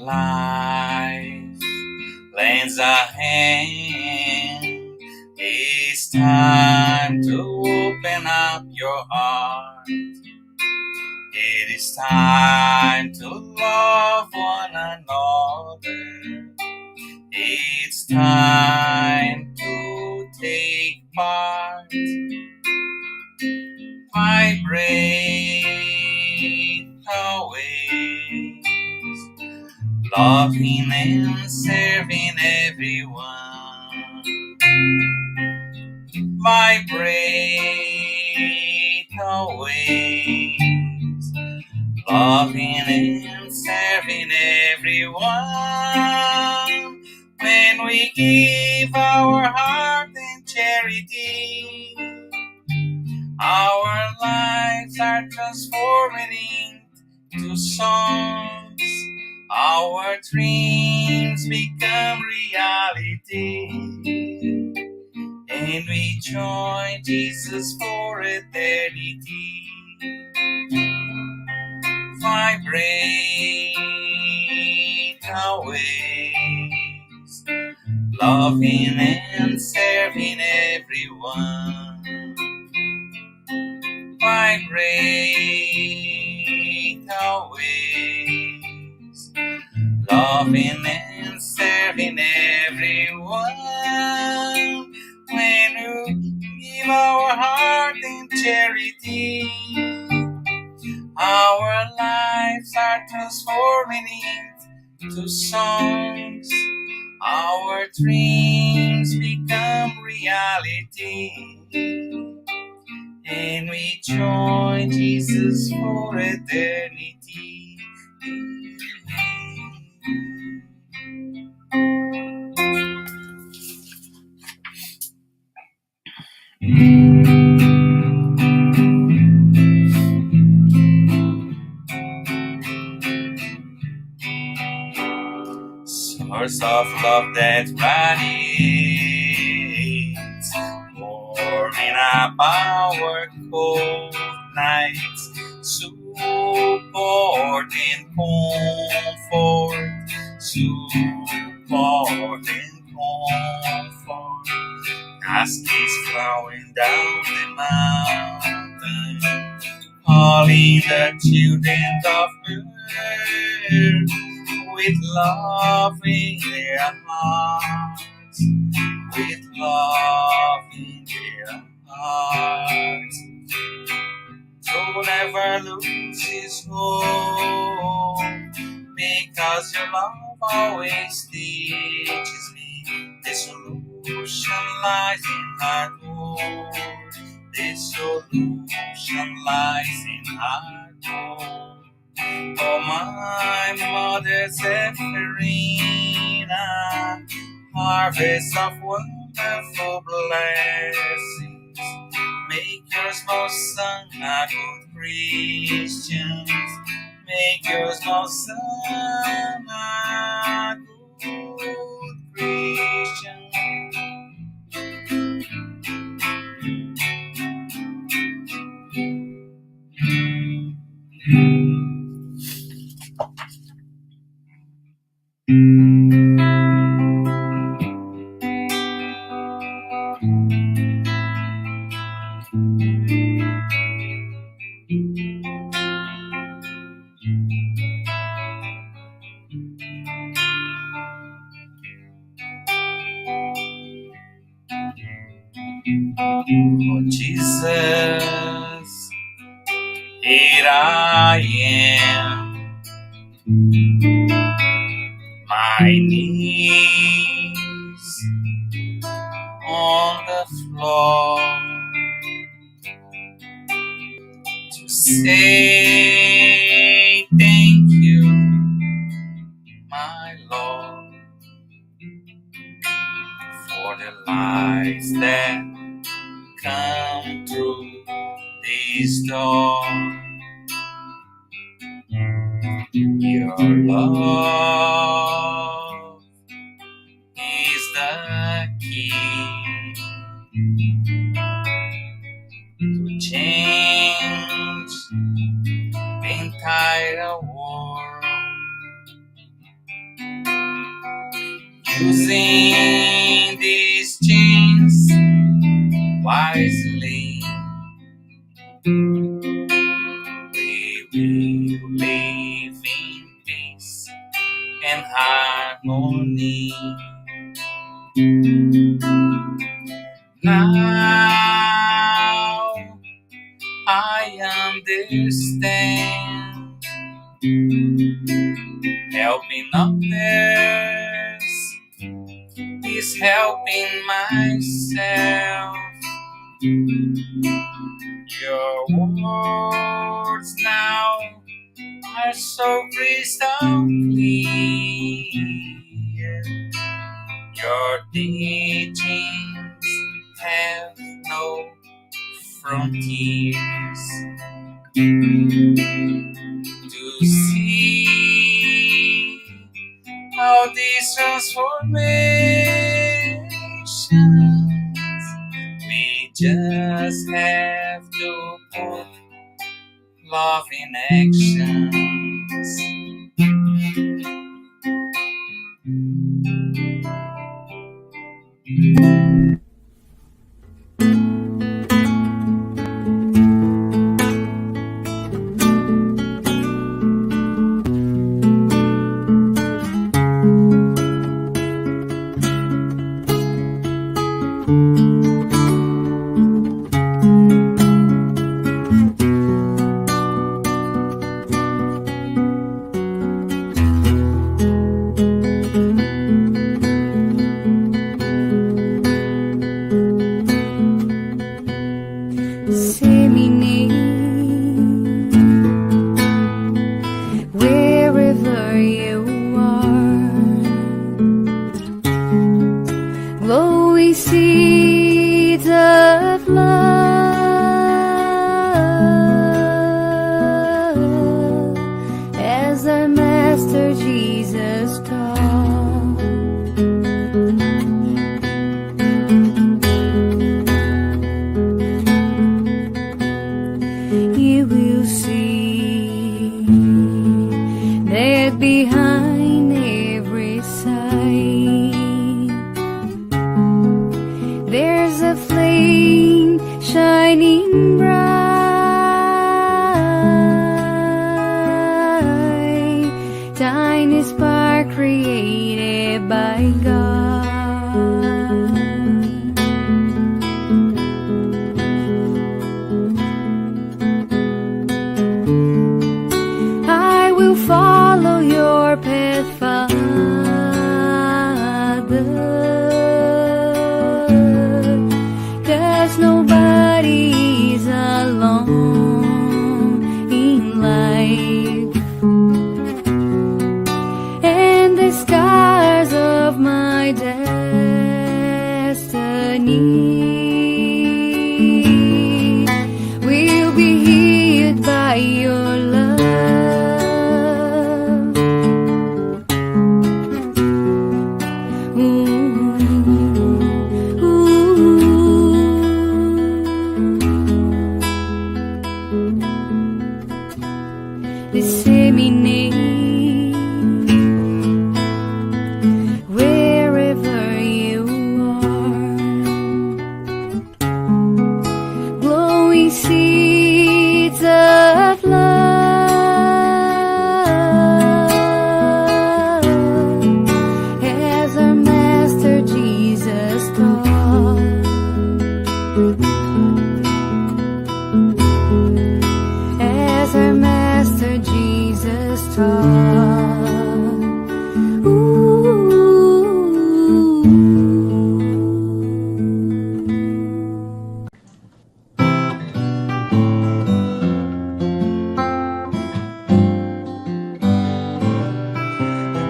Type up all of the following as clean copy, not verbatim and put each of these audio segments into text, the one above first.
life lends a hand. It's time to open up your heart. It is time to love one another. It's time to take part. Vibrate always, loving and serving everyone. Vibrate always, loving and serving everyone. When we give our heart in charity, our lives are transforming into songs. Our dreams become reality, and we join Jesus for eternity. Vibrate always, loving and serving everyone. Vibrate always, loving and serving everyone. When we give our heart in charity, our lives are transforming into songs. Our dreams become reality, and we join Jesus for eternity. Source of love that radiates, warming up our cold nights, support and comfort, support and comfort. Cascades flowing down the mountain, calling the children of earth, with love in their hearts, with love in their hearts. So never lose his hope, because your love always teaches me the solution lies in our door. The solution lies in our door. Oh, my mother Zephyrina, harvest of wonderful blessings. Make your small son a good Christian. Make your small son a good Christian. Oh, Jesus, here I am, my knees on the floor, to say thank you, my Lord, for the lights that come through this door. Your love is the key to change the entire world. using these chains wisely, we will live in peace and harmony. Now I understand, helping others is helping myself. Your words now are so crystal clear. Your teachings have no frontiers. To see how these transformations, we just have to put love in actions. Wherever you are, glowing seeds of love, as our Master Jesus taught. You will see that behind every sight there's a flame shining bright, tiny spark created by God. I will follow your path, Father, 'cause nobody's alone in life, and the scars of my destiny will be healed by your love. Disseminate wherever you are, glowing seeds of love, as our Master Jesus taught. As our Master Jesus taught.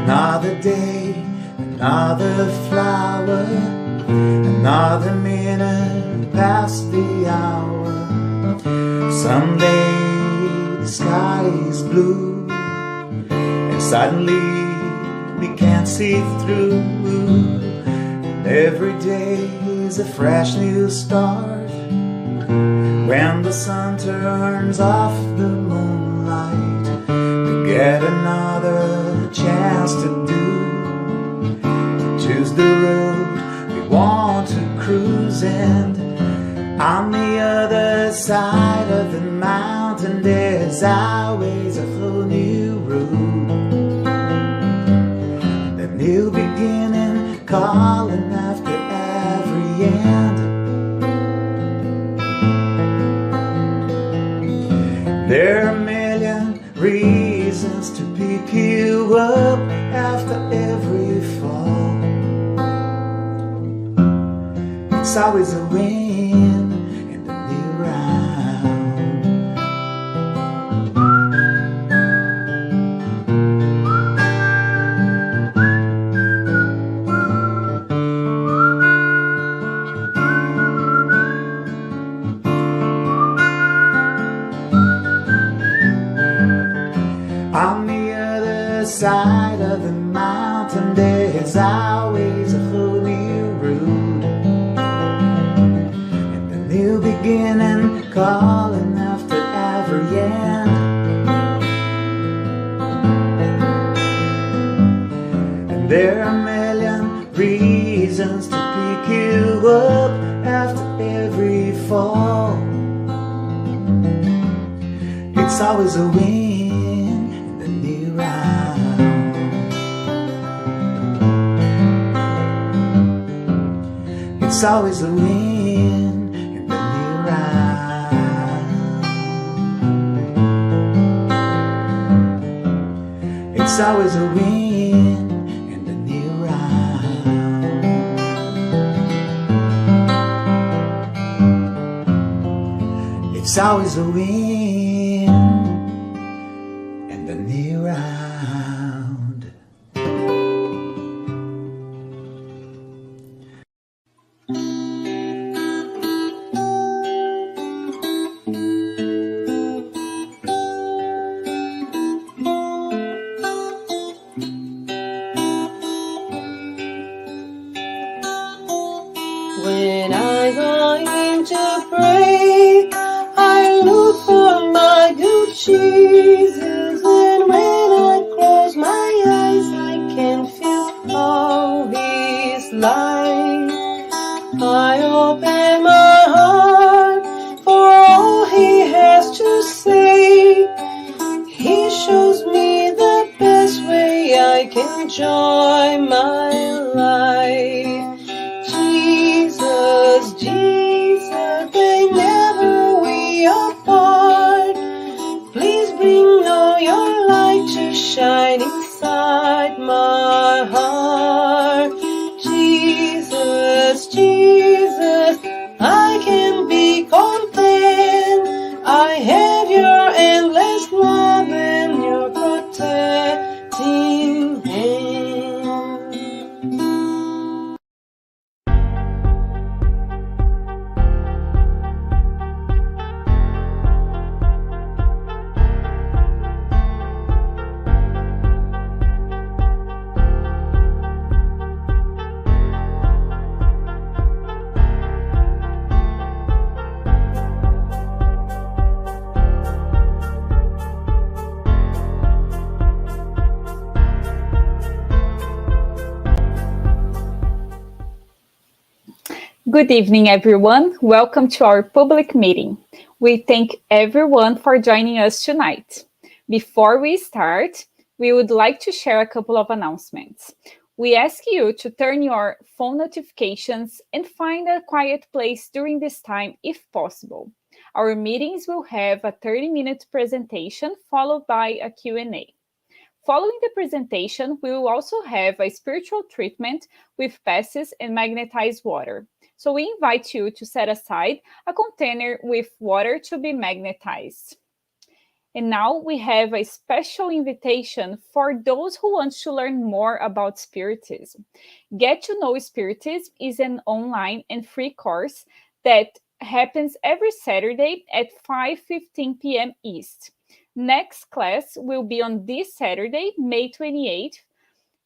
Another day, another flower, another minute past the hour. Someday the sky is blue, and suddenly we can't see through. And every day is a fresh new start, when the sun turns off the moonlight. We get another chance to do, choose cruising. On the other side of the mountain, there's always a whole new road. The new beginning calling after every end. There are a million reasons to pick you up after every fall. It's always a win in the new round. On the other side of the mountain, there's always a whole new road. And the new beginning calling after every end. And there are a million reasons to pick you up after every fall. It's always a win in the new round. It's always a win in the new round. It's always a win in the new round. It's always a win in the new round. When I go in to pray, I look for my good Jesus. And when I close my eyes, I can feel all His light. I open my heart for all He has to say. He shows me the best way I can enjoy my life. Jesus, Jesus, they never we apart. Please bring all your light to shine inside my heart. Jesus, Jesus, I can be content. I have your endless love and your protecting hand. Good evening, everyone. Welcome to our public meeting. We thank everyone for joining us tonight. Before we start, we would like to share a couple of announcements. We ask you to turn your phone notifications and find a quiet place during this time if possible. Our meetings will have a 30-minute presentation followed by a Q&A. Following the presentation, we will also have a spiritual treatment with passes and magnetized water. So we invite you to set aside a container with water to be magnetized. And now we have a special invitation for those who want to learn more about Spiritism. Get to Know Spiritism is an online and free course that happens every Saturday at 5:15 p.m. East. Next class will be on this Saturday, May 28th,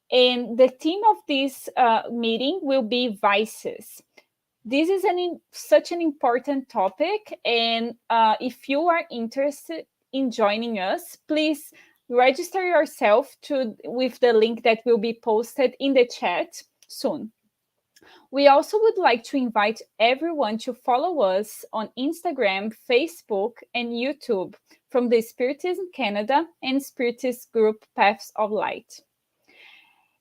and the theme of this meeting will be vices. This is such an important topic, and if you are interested in joining us, please register yourself with the link that will be posted in the chat soon. We also would like to invite everyone to follow us on Instagram, Facebook, and YouTube from the Spiritism Canada and Spiritist group Paths of Light.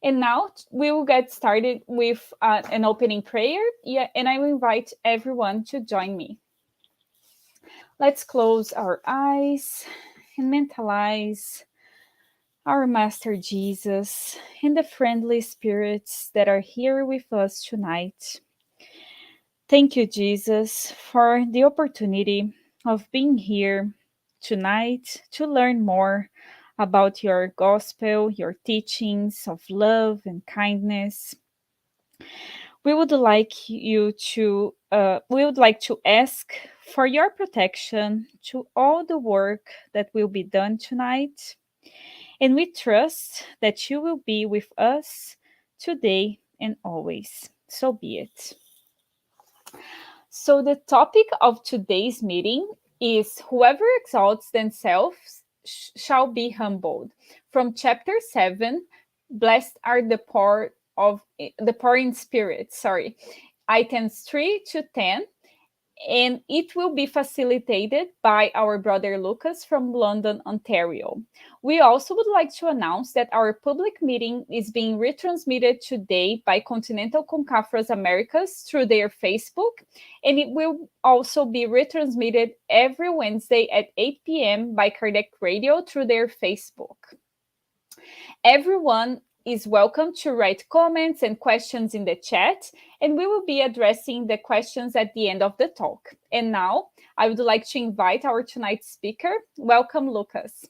And now we will get started with an opening prayer, and I will invite everyone to join me. Let's close our eyes and mentalize our Master Jesus and the friendly spirits that are here with us tonight. Thank you, Jesus, for the opportunity of being here tonight to learn more about your gospel, your teachings of love and kindness. We would like to ask for your protection to all the work that will be done tonight. And we trust that you will be with us today and always. So be it. So, the topic of today's meeting is Whoever exalts themselves shall be humbled. From chapter 7, Blessed are the poor in spirit. Sorry. Items 3 to 10, and it will be facilitated by our brother Lucas from London, Ontario. We also would like to announce that our public meeting is being retransmitted today by Continental Concafras Americas through their Facebook, and it will also be retransmitted every Wednesday at 8 p.m. by Kardec Radio through their Facebook. Everyone is welcome to write comments and questions in the chat, and we will be addressing the questions at the end of the talk. And now, I would like to invite our tonight's speaker. Welcome, Lucas.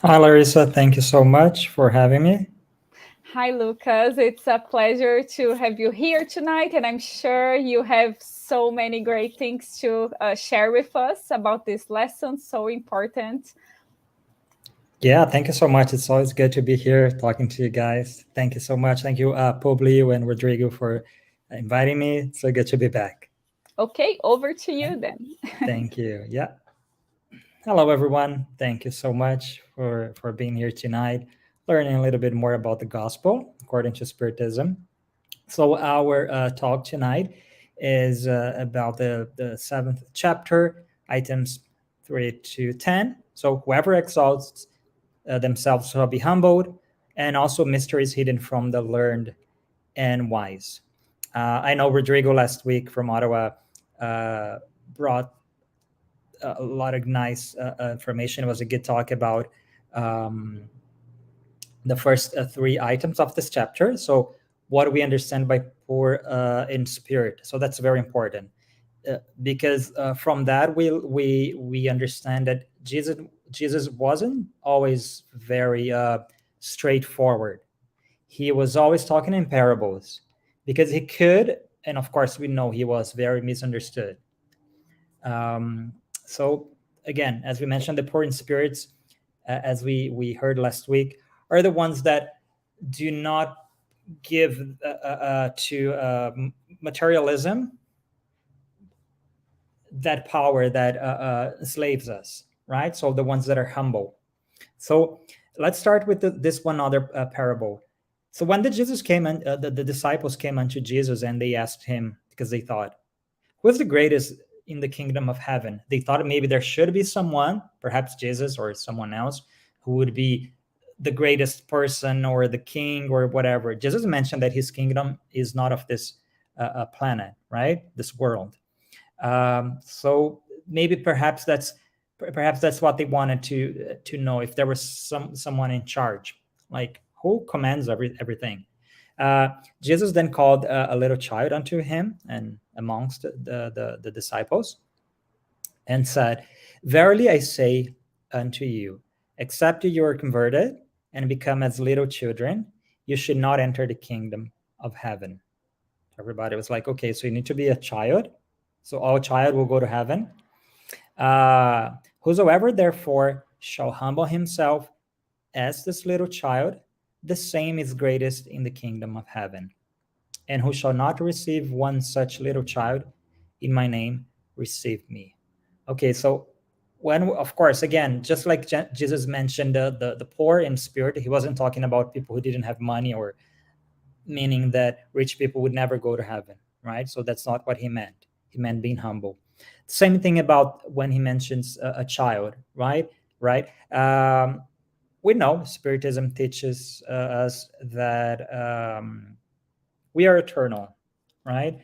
Hi, Larissa. Thank you so much for having me. Hi, Lucas. It's a pleasure to have you here tonight, and I'm sure you have so many great things to share with us about this lesson, so important. Yeah, thank you so much. It's always good to be here talking to you guys. Thank you so much. Thank you, Publio and Rodrigo, for inviting me. It's so good to be back. Okay, over to you then. Thank you. Yeah. Hello, everyone. Thank you so much for being here tonight, learning a little bit more about the gospel according to Spiritism. So our talk tonight is about the 7th chapter, items 3 to 10. So whoever exalts themselves shall be humbled, and also mysteries hidden from the learned and wise. I know Rodrigo last week from Ottawa brought a lot of nice information. It was a good talk about the first 3 items of this chapter. So what do we understand by poor in spirit? So that's very important. Because from that we understand that Jesus wasn't always very straightforward. He was always talking in parables because he could, and of course we know he was very misunderstood. So again, as we mentioned, the poor in spirits, as we heard last week, are the ones that do not give to materialism that power that enslaves us, right? So the ones that are humble. So let's start with this one other parable. So when Jesus came and the disciples came unto Jesus and they asked him, because they thought, who is the greatest in the kingdom of heaven? They thought maybe there should be someone, perhaps Jesus or someone else, who would be the greatest person or the king or whatever. Jesus mentioned that his kingdom is not of this planet, right? This world. So maybe perhaps that's what they wanted to know, if there was someone in charge, like who commands everything. Jesus then called a little child unto him and amongst the disciples, and said, verily I say unto you, except you are converted and become as little children, you should not enter the kingdom of heaven. Everybody was like, okay, so you need to be a child, so all child will go to heaven. Whosoever therefore shall humble himself as this little child, the same is greatest in the kingdom of heaven. And who shall not receive one such little child in my name, receive me. Okay, so when, of course, again, just like Jesus mentioned the poor in spirit, he wasn't talking about people who didn't have money or meaning that rich people would never go to heaven, right? So that's not what he meant. He meant being humble. Same thing about when he mentions a child, right? Right. We know Spiritism teaches us that we are eternal, right?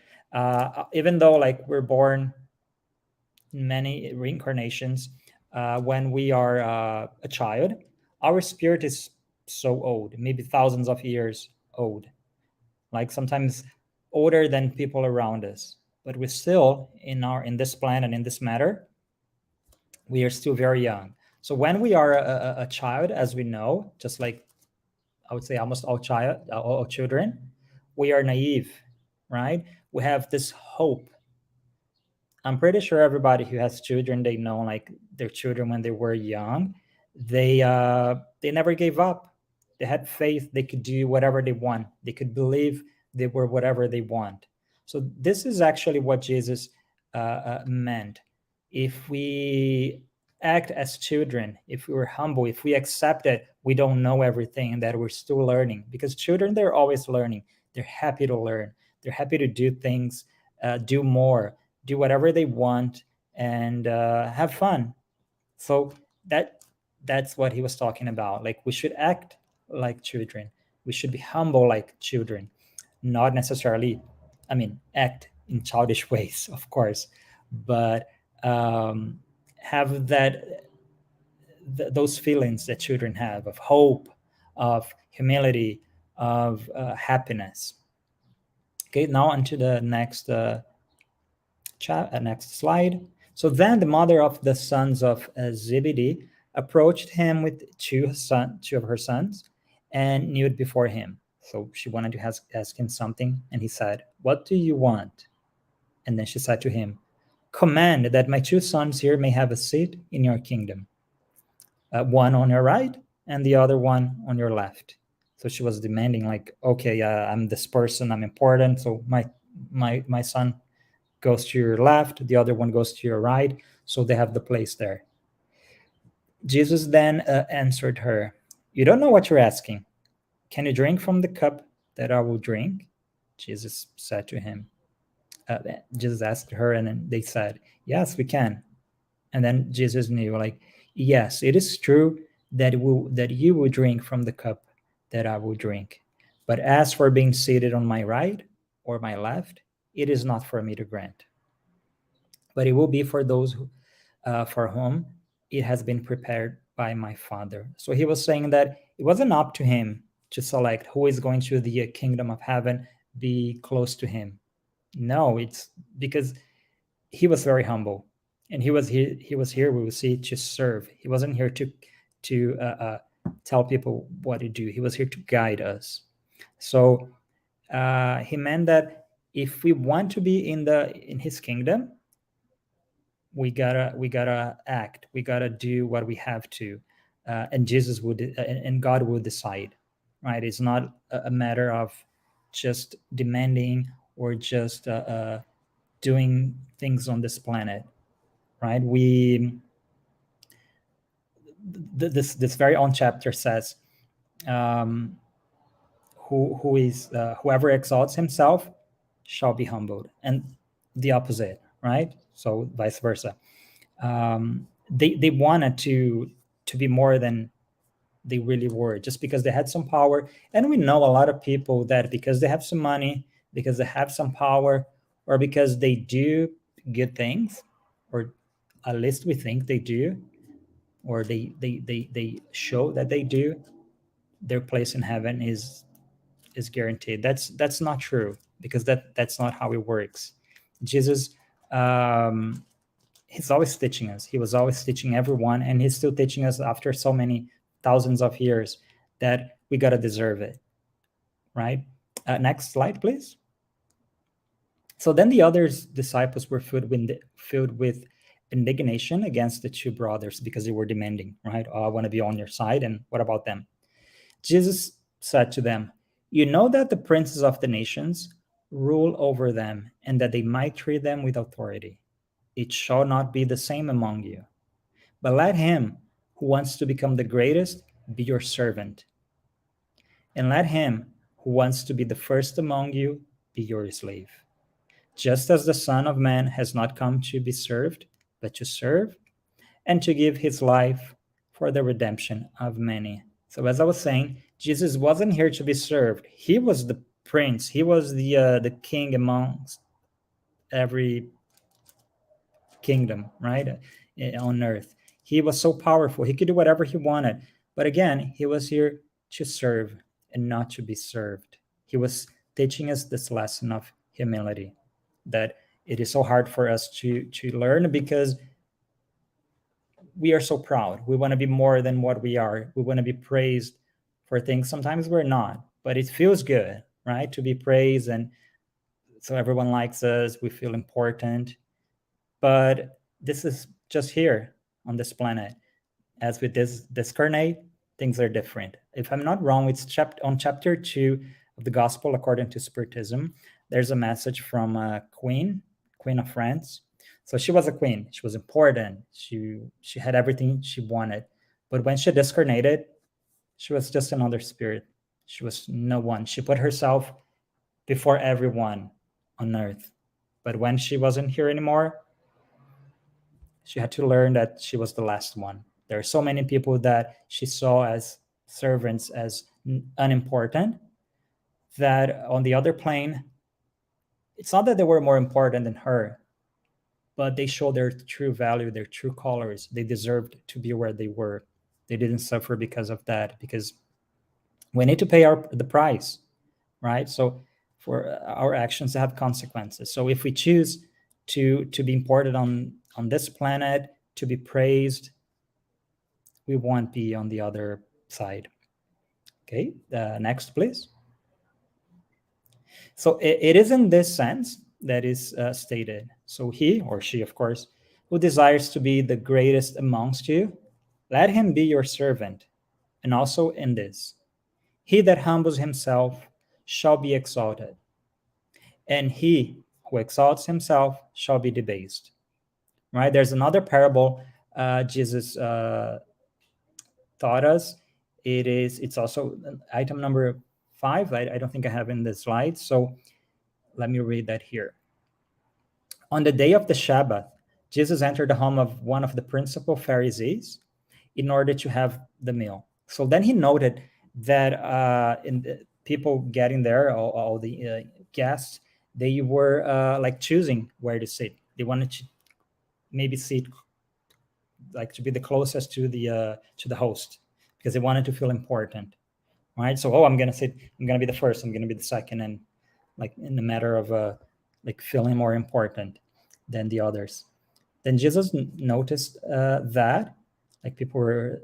Even though like we're born in many reincarnations, when we are a child, our spirit is so old, maybe thousands of years old, like sometimes older than people around us. But we're still in this planet, in this matter, we are still very young. So when we are a child, as we know, just like I would say almost all children, we are naive, right? We have this hope. I'm pretty sure everybody who has children, they know like their children when they were young, they never gave up. They had faith. They could do whatever they want. They could believe they were whatever they want. So this is actually what Jesus meant. If we act as children, if we were humble, if we accept that we don't know everything and that we're still learning, because children, they're always learning. They're happy to learn. They're happy to do things, do more, do whatever they want, and have fun. So that's what he was talking about. Like we should act like children. We should be humble like children, not necessarily, I mean, act in childish ways, of course, but have those feelings that children have of hope, of humility, of happiness. Okay, now on to the next slide. So then the mother of the sons of Zebedee approached him with two of her sons and kneeled before him. So she wanted to ask him something, and he said, "What do you want?" And then she said to him, "Command that my two sons here may have a seat in your kingdom, one on your right and the other one on your left." So she was demanding, like, okay, I'm this person, I'm important, so my son goes to your left, the other one goes to your right, so they have the place there. Jesus then answered her, "You don't know what you're asking. Can you drink from the cup that I will drink?" Jesus said to him. Jesus asked her, and then they said, "Yes, we can." And then Jesus knew, like, yes, it is true that you will drink from the cup that I will drink. But as for being seated on my right or my left, it is not for me to grant, but it will be for those for whom it has been prepared by my Father. So he was saying that it wasn't up to him to select who is going to the kingdom of heaven, be close to him. No, it's because he was very humble, and he was here. He was here. We will see, to serve. He wasn't here to tell people what to do. He was here to guide us. So he meant that if we want to be in his kingdom, we gotta act. We gotta do what we have to, and Jesus would and God will decide. Right? It's not a matter of just demanding or just doing things on this planet, right? This very own chapter says, um, who is whoever exalts himself shall be humbled, and the opposite, right? So vice versa. They wanted to be more than they really were, just because they had some power. And we know a lot of people that because they have some money, because they have some power, or because they do good things, or at least we think they do, or they show that they do, their place in heaven is guaranteed. That's not true, because that's not how it works. Jesus, um, he's always teaching us. He was always teaching everyone, and he's still teaching us after so many thousands of years that we got to deserve it, right? Next slide, please. So then the other disciples were filled with indignation against the two brothers because they were demanding, right? Oh, I want to be on your side, and what about them? Jesus said to them, "You know that the princes of the nations rule over them, and that they might treat them with authority. It shall not be the same among you. But let him who wants to become the greatest be your servant, and let him who wants to be the first among you be your slave. Just as the Son of Man has not come to be served, but to serve, and to give his life for the redemption of many. So, as I was saying, Jesus wasn't here to be served. He was the prince. He was the king amongst every kingdom, right, on earth. He was so powerful. He could do whatever he wanted. But again, he was here to serve and not to be served. He was teaching us this lesson of humility that it is so hard for us to learn because we are so proud. We want to be more than what we are. We want to be praised for things. Sometimes we're not, but it feels good, right? To be praised. And so everyone likes us. We feel important. But this is just here on this planet. As we discarnate, things are different. If I'm not wrong, it's on chapter 2 of the Gospel according to Spiritism. There's a message from a Queen of France. So she was a queen. She was important. She had everything she wanted. But when she discarnated, she was just another spirit. She was no one. She put herself before everyone on earth. But when she wasn't here anymore, she had to learn that she was the last one. There are so many people that she saw as servants, as unimportant, that on the other plane, it's not that they were more important than her, but they showed their true value, their true colors. They deserved to be where they were. They didn't suffer because of that, because we need to pay the price, right? So for our actions have consequences. So if we choose to be important on this planet, to be praised, we won't be on the other side. Okay, next, please. So it is in this sense that is stated. So he or she, of course, who desires to be the greatest amongst you, let him be your servant. And also in this, he that humbles himself shall be exalted, and he who exalts himself shall be debased. Right? There's another parable Jesus taught us. It's also item number 5. I don't think I have in the slide, so let me read that here. On the day of the Sabbath, Jesus entered the home of one of the principal Pharisees in order to have the meal. So then he noted that in the people getting there, all the guests, they were like choosing where to sit. They wanted to maybe sit like to be the closest to the host because they wanted to feel important, right? So I'm gonna be the first, I'm gonna be the second, and like in the matter of like feeling more important than the others. Then Jesus noticed that like people were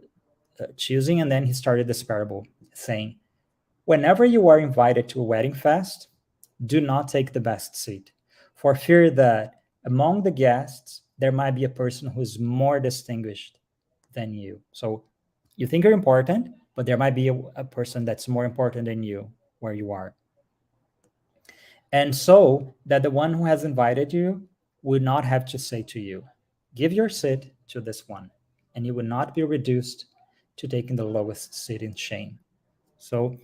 choosing, and then he started this parable saying, whenever you are invited to a wedding feast, do not take the best seat, for fear that among the guests there might be a person who's more distinguished than you. So you think you're important, but there might be a person that's more important than you where you are. And so that the one who has invited you would not have to say to you, give your seat to this one, and you would not be reduced to taking the lowest seat in shame. So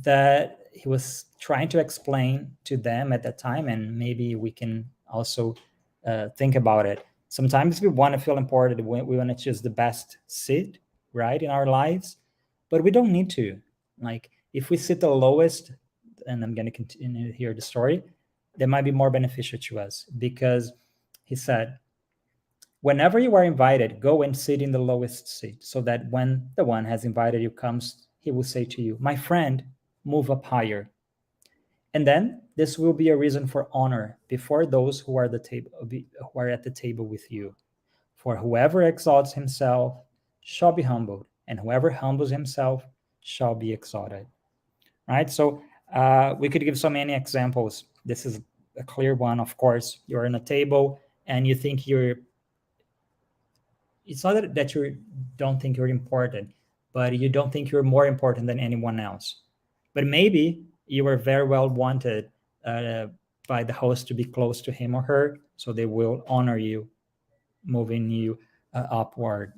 that he was trying to explain to them at that time, and maybe we can also think about it. Sometimes we want to feel important, we want to choose the best seat, right, in our lives, but we don't need to. Like if we sit the lowest, and I'm going to continue here the story, that might be more beneficial to us, because he said, whenever you are invited, go and sit in the lowest seat, so that when the one has invited you comes, he will say to you, my friend, move up higher. And then this will be a reason for honor before those who are at the table with you. For whoever exalts himself shall be humbled, and whoever humbles himself shall be exalted. Right? So we could give so many examples. This is a clear one. Of course, you're on a table and you think it's not that you don't think you're important, but you don't think you're more important than anyone else. But maybe you were very well wanted by the host to be close to him or her, so they will honor you, moving you upward,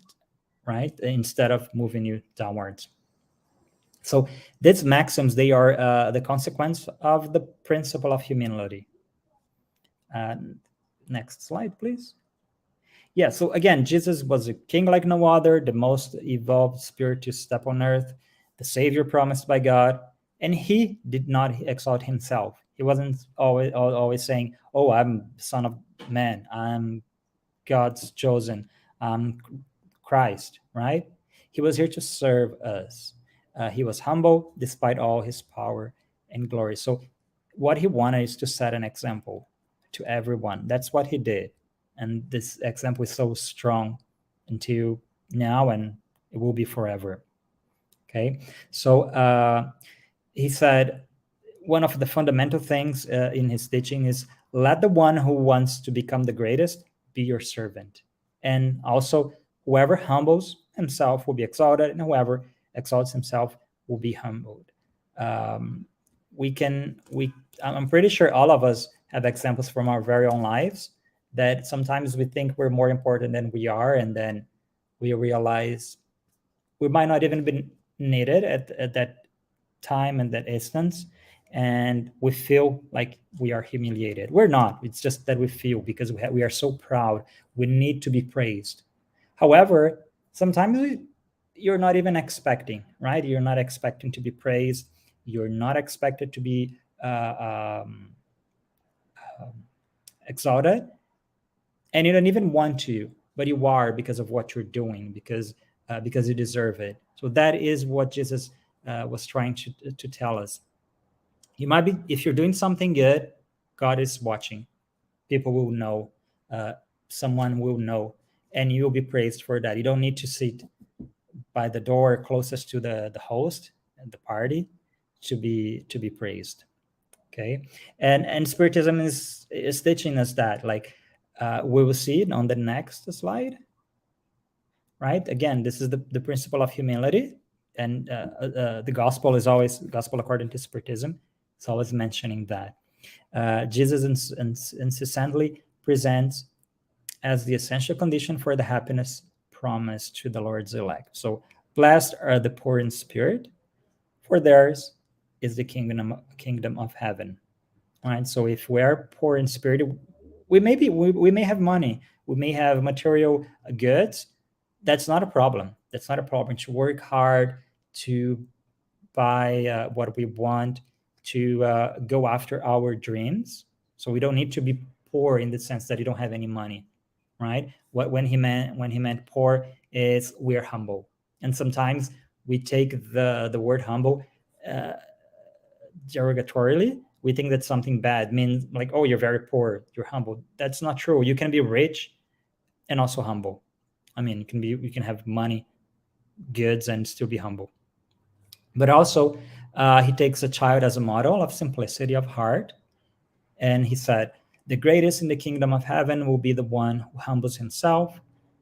right? Instead of moving you downwards. So these maxims, they are the consequence of the principle of humility. Next slide, please. Yeah, so again, Jesus was a king like no other, the most evolved spirit to step on earth, the savior promised by God, and he did not exalt himself. He wasn't always saying, "Oh, I'm son of man. I'm God's chosen. I'm Christ," right? He was here to serve us. He was humble despite all his power and glory. So what he wanted is to set an example to everyone. That's what he did. And this example is so strong until now, and it will be forever. Okay. So he said, one of the fundamental things in his teaching is, let the one who wants to become the greatest be your servant. And also, whoever humbles himself will be exalted, and whoever exalts himself will be humbled. Um, I'm pretty sure all of us have examples from our very own lives that sometimes we think we're more important than we are, and then we realize we might not even be needed at that time and that instance, and we feel like we are humiliated. We're not. It's just that we feel, because we are so proud. We need to be praised. However, sometimes you're not even expecting, right? You're not expecting to be praised. You're not expected to be exalted, and you don't even want to, but you are, because of what you're doing, because you deserve it. So that is what Jesus was trying to tell us. You might be, if you're doing something good, God is watching. People will know, uh, someone will know, and you'll be praised for that. You don't need to sit by the door closest to the host and the party to be praised. Okay. And Spiritism is teaching us that, like, we will see it on the next slide. Right, again, this is the principle of humility, and the gospel is always, gospel according to Spiritism, it's always mentioning that Jesus incessantly presents as the essential condition for the happiness promised to the Lord's elect. So blessed are the poor in spirit, for theirs is the kingdom of heaven. All right, so if we're poor in spirit, we may have money, we may have material goods. That's not a problem. That's not a problem to work hard, to buy what we want, to go after our dreams. So we don't need to be poor in the sense that you don't have any money, right? When he meant poor is we're humble, and sometimes we take the word humble uh, derogatorily. We think that something bad means, like, oh, you're very poor, you're humble. That's not true. You can be rich and also humble. I mean, you can have money, goods, and still be humble. But also, he takes a child as a model of simplicity of heart, and he said, "The greatest in the kingdom of heaven will be the one who humbles himself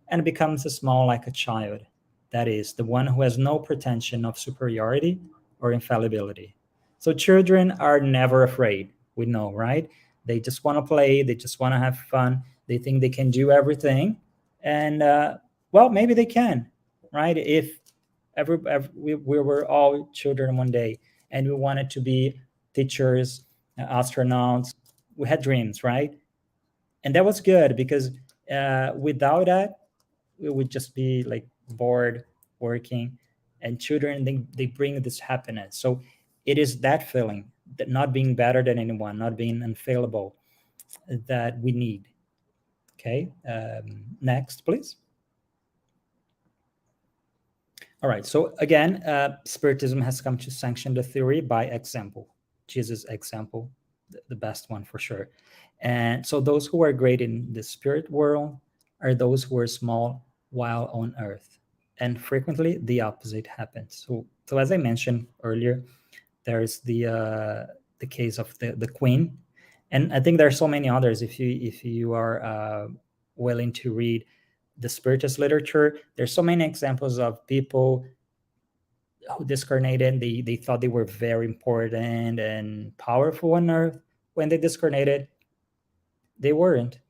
and becomes small like a child. That is, the one who has no pretension of superiority or infallibility." So children are never afraid. We know, right? They just want to play. They just want to have fun. They think they can do everything, and well, maybe they can, right? If we were all children one day, and we wanted to be teachers, astronauts, we had dreams, right? And that was good, because without that, we would just be like bored working. And children, they bring this happiness. So it is that feeling, that not being better than anyone, not being unfailable, that we need. Okay. Next, please. All right. So again, Spiritism has come to sanction the theory by example. Jesus' example, the best one for sure. And so those who are great in the spirit world are those who are small while on earth. And frequently the opposite happens. So as I mentioned earlier, there's the case of the queen, and I think there are so many others. If you are willing to read the Spiritist literature, there's so many examples of people who discarnated. They thought they were very important and powerful on earth. When they discarnated, they weren't.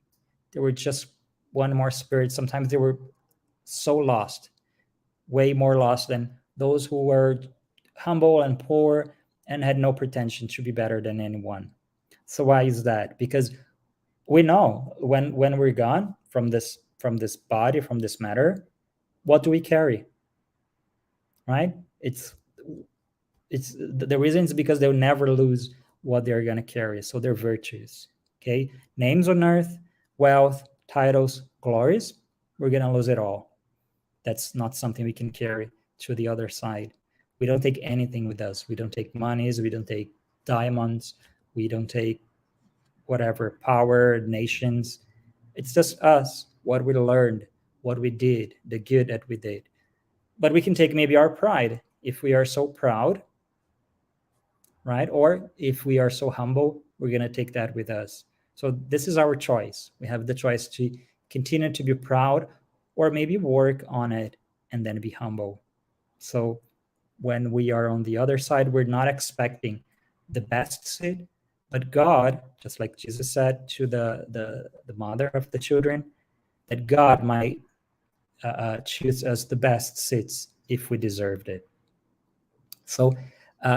They were just one more spirit. Sometimes they were so lost, way more lost than those who were humble and poor and had no pretension to be better than anyone. So why is that? Because we know when we're gone from this body, from this matter, what do we carry? Right? It's the reason is because they'll never lose what they're going to carry. So they're virtues. Okay, names on earth, wealth, titles, glories, we're going to lose it all. That's not something we can carry to the other side. We don't take anything with us. We don't take monies, we don't take diamonds, we don't take whatever power, nations. It's just us, what we learned, what we did, the good that we did. But we can take maybe our pride if we are so proud, right? Or if we are so humble, we're going to take that with us. So this is our choice. We have the choice to continue to be proud or maybe work on it and then be humble. So when we are on the other side, we're not expecting the best seed, but God, just like Jesus said to the mother of the children, that God might choose us the best seats if we deserved it. So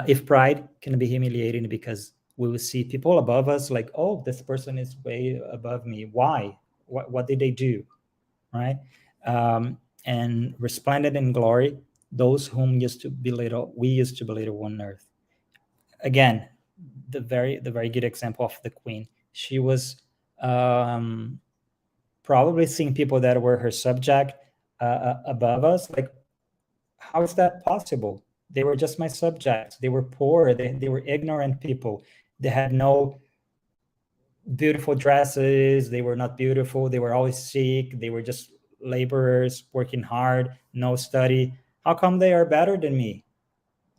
if pride can be humiliating because we will see people above us like, oh, this person is way above me. Why? What did they do? Right? And resplendent in glory, those whom we used to belittle on earth. Again, the very good example of the queen. She was probably seeing people that were her subject above us. Like, how is that possible? They were just my subjects. They were poor. They were ignorant people. They had no beautiful dresses. They were not beautiful. They were always sick. They were just laborers working hard, no study. How come they are better than me?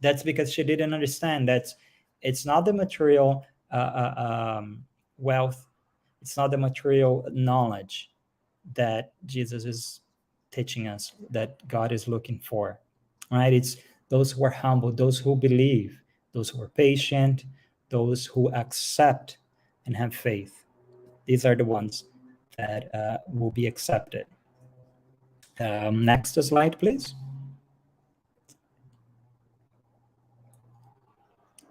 That's because she didn't understand that it's not the material wealth, it's not the material knowledge that Jesus is teaching us, that God is looking for, right? It's those who are humble, those who believe, those who are patient, those who accept and have faith. These are the ones that will be accepted. Next slide, please.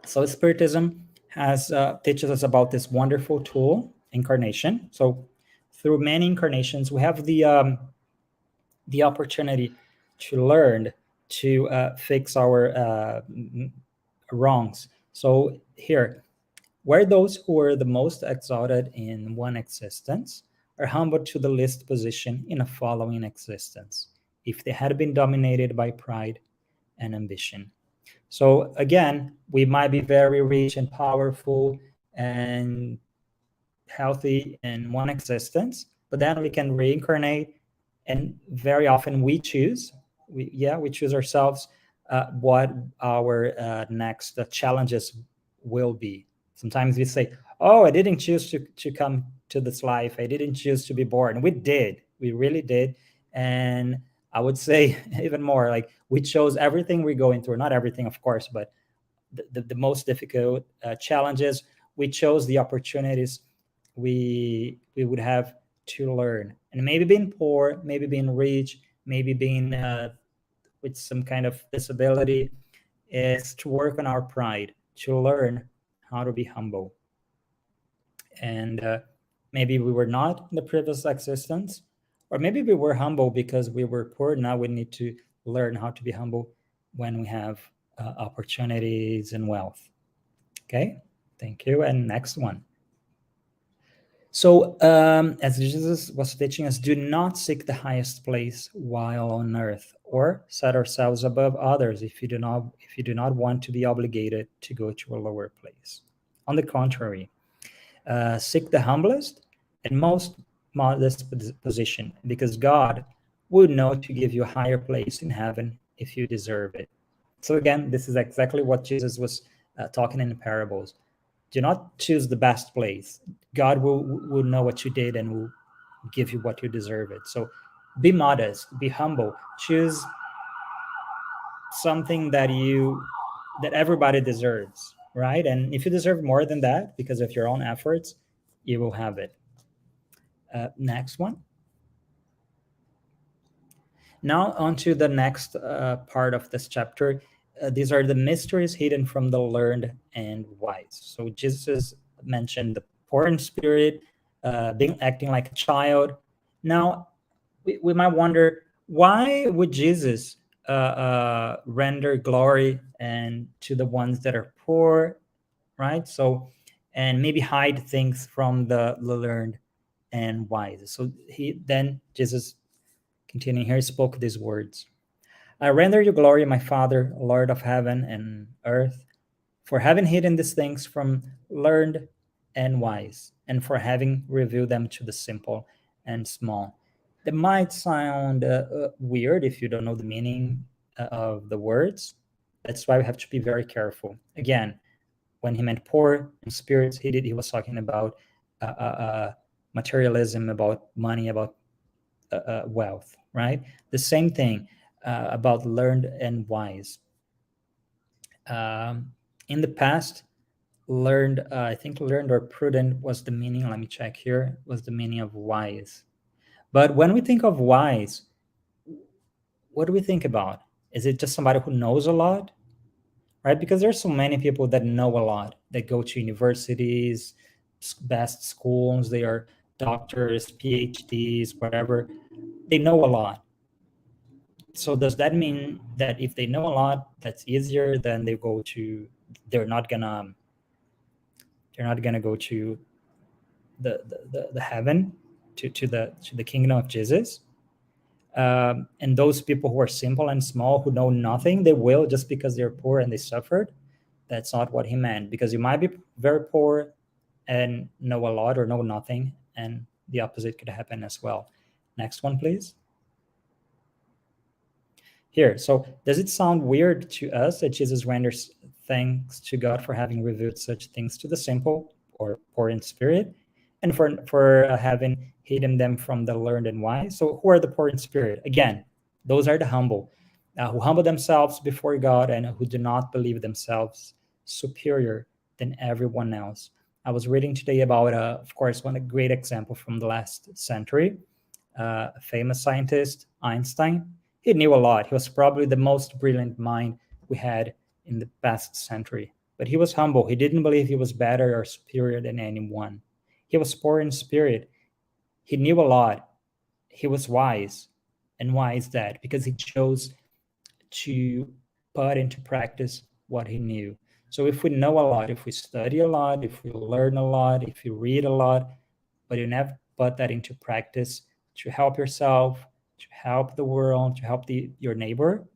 So Spiritism has teaches us about this wonderful tool, incarnation. So through many incarnations, we have the opportunity to learn to fix our wrongs. So here, where those who are the most exalted in one existence are humbled to the least position in a following existence, if they had been dominated by pride and ambition. So again, we might be very rich and powerful and healthy in one existence, but then we can reincarnate, and very often we choose. We choose ourselves what our next challenges will be. Sometimes we say, "Oh, I didn't choose to come to this life. I didn't choose to be born." We did. We really did, and I would say even more, like we chose everything we're going through. Not everything, of course, but the most difficult challenges. We chose the opportunities we would have to learn, and maybe being poor, maybe being rich, maybe being with some kind of disability, is to work on our pride, to learn how to be humble. And maybe we were not in the previous existence, or maybe we were humble because we were poor. Now we need to learn how to be humble when we have opportunities and wealth. Okay, thank you. And next one. So as Jesus was teaching us, do not seek the highest place while on earth, or set ourselves above others if you do not want to be obligated to go to a lower place. On the contrary, seek the humblest and most modest position, because God would know to give you a higher place in heaven if you deserve it. So again, this is exactly what Jesus was talking in the parables. Do not choose the best place. God will know what you did and will give you what you deserve it. So be modest, be humble, choose something that everybody deserves, right? And if you deserve more than that because of your own efforts, you will have it. Next one. Now on to the next part of this chapter. these are the mysteries hidden from the learned and wise. So Jesus mentioned the poor in spirit, being acting like a child. Now, we might wonder, why would Jesus render glory and to the ones that are poor, right? So, and maybe hide things from the learned and wise. So Jesus, continuing here, spoke these words: I render you glory, my Father, Lord of heaven and earth, for having hidden these things from learned and wise, and for having revealed them to the simple and small. That might sound weird if you don't know the meaning of the words. That's why we have to be very careful. Again, when he meant poor in spirits, he was talking about materialism, about money, about wealth, right? The same thing about learned and wise. In the past, learned, I think learned or prudent was the meaning, let me check here, was the meaning of wise. But when we think of wise, what do we think about? Is it just somebody who knows a lot? Right? Because there's so many people that know a lot, that go to universities, best schools, they are doctors, PhDs, whatever. They know a lot. So does that mean that if they know a lot, that's easier, then they're not gonna go to the heaven, to the kingdom of Jesus? And those people who are simple and small, who know nothing, they will, just because they're poor and they suffered. That's not what he meant, because you might be very poor and know a lot or know nothing, and the opposite could happen as well. Next one, please. Here, so does it sound weird to us that Jesus renders thanks to God for having revealed such things to the simple or poor in spirit, and for having hidden them from the learned and wise? So who are the poor in spirit? Again, those are the humble, who humble themselves before God and who do not believe themselves superior than everyone else. I was reading today about, of course, one great example from the last century, a famous scientist, Einstein. He knew a lot. He was probably the most brilliant mind we had in the past century. But he was humble. He didn't believe he was better or superior than anyone. He was poor in spirit. He knew a lot. He was wise. And why is that? Because he chose to put into practice what he knew. So if we know a lot, if we study a lot, if we learn a lot, if you read a lot, but you never put that into practice to help yourself, to help the world, to help your neighbor,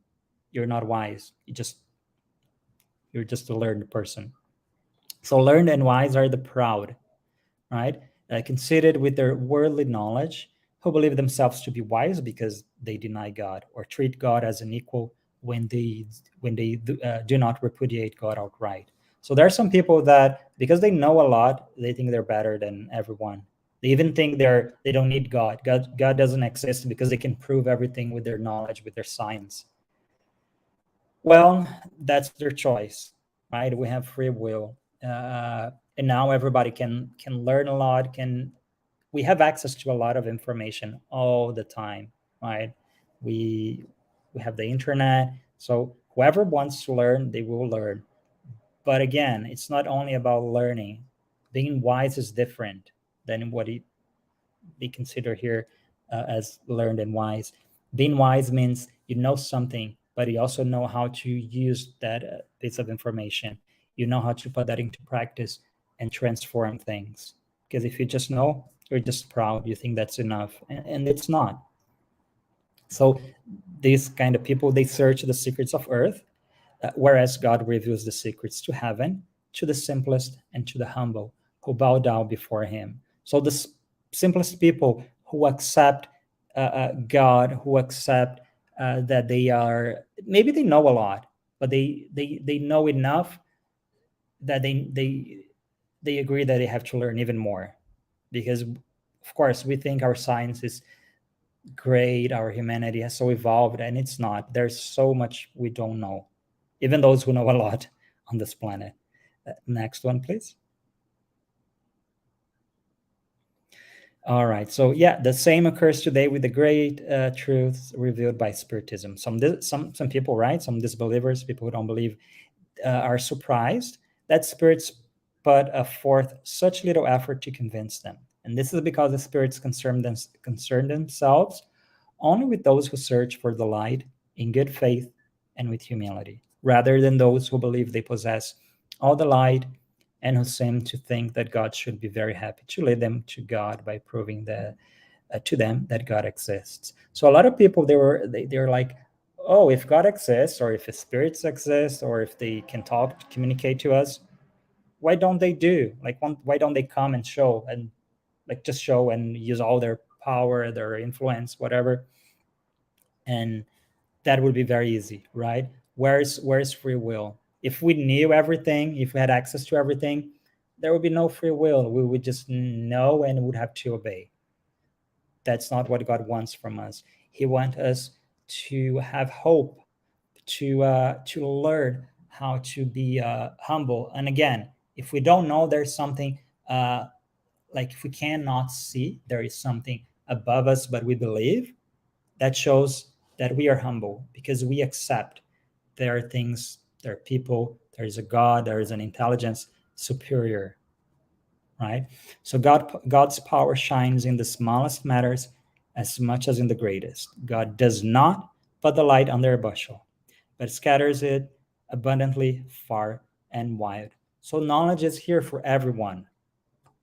you're not wise. You're just a learned person. So learned and wise are the proud, right? Conceited with their worldly knowledge, who believe themselves to be wise because they deny God or treat God as an equal when they do not repudiate God outright. So there are some people that, because they know a lot, they think they're better than everyone. They even think they don't need God. God doesn't exist because they can prove everything with their knowledge, with their science. Well, that's their choice, right? We have free will, and now everybody can learn a lot. We have access to a lot of information all the time, right? We have the internet, so whoever wants to learn, they will learn. But again, it's not only about learning. Being wise is different than what we consider here as learned and wise. Being wise means you know something, but you also know how to use that piece of information. You know how to put that into practice and transform things. Because if you just know, you're just proud. You think that's enough, and it's not. So these kind of people, they search the secrets of earth, whereas God reveals the secrets to heaven, to the simplest and to the humble who bow down before him. So the simplest people who accept God, who accept that they are, maybe they know a lot, but they know enough that they agree that they have to learn even more. Because of course we think our science is great, our humanity has so evolved, and it's not. There's so much we don't know, even those who know a lot on this planet. Next one, please. All right. So yeah, the same occurs today with the great truths revealed by Spiritism. Some people, right? Some disbelievers, people who don't believe, are surprised that spirits put forth such little effort to convince them, and this is because the spirits concern themselves only with those who search for the light in good faith and with humility, rather than those who believe they possess all the light and who seem to think that God should be very happy to lead them to God by proving that to them that God exists. So a lot of people they're like, oh, if God exists, or if spirits exist, or if they can talk, communicate to us, why don't they do like why don't they come and show, and like just show and use all their power, their influence, whatever, and that would be very easy, right? Where's free will? If we knew everything, if we had access to everything, there would be no free will. We would just know and would have to obey. That's not what God wants from us. He wants us to have hope, to learn how to be humble. And again, if we don't know there's something, like if we cannot see there is something above us, but we believe, that shows that we are humble because we accept there are things, there are people, there is a God, there is an intelligence superior, right? So God's power shines in the smallest matters as much as in the greatest. God does not put the light under a bushel, but scatters it abundantly far and wide. So knowledge is here for everyone.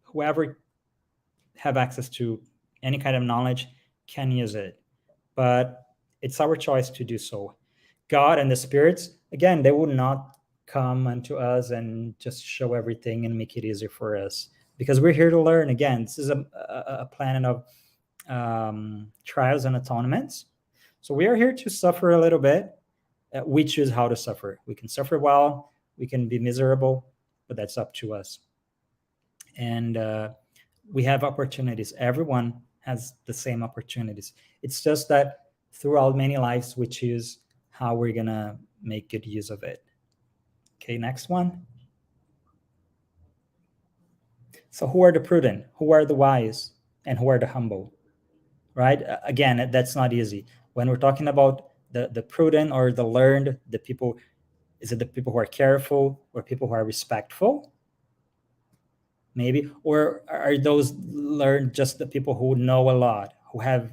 Whoever have access to any kind of knowledge can use it, but it's our choice to do so. God and the spirits, again, they will not come unto us and just show everything and make it easy for us because we're here to learn. Again, this is a planet of trials and atonements. So we are here to suffer a little bit. We choose how to suffer. We can suffer well, we can be miserable, but that's up to us. And we have opportunities. Everyone has the same opportunities. It's just that throughout many lives, we choose how we're going to make good use of it. Okay, next one. So, who are the prudent? Who are the wise? And who are the humble? Right? Again, that's not easy. When we're talking about the prudent or the learned, the people, is it the people who are careful or people who are respectful? Maybe, or are those learned just the people who know a lot, who have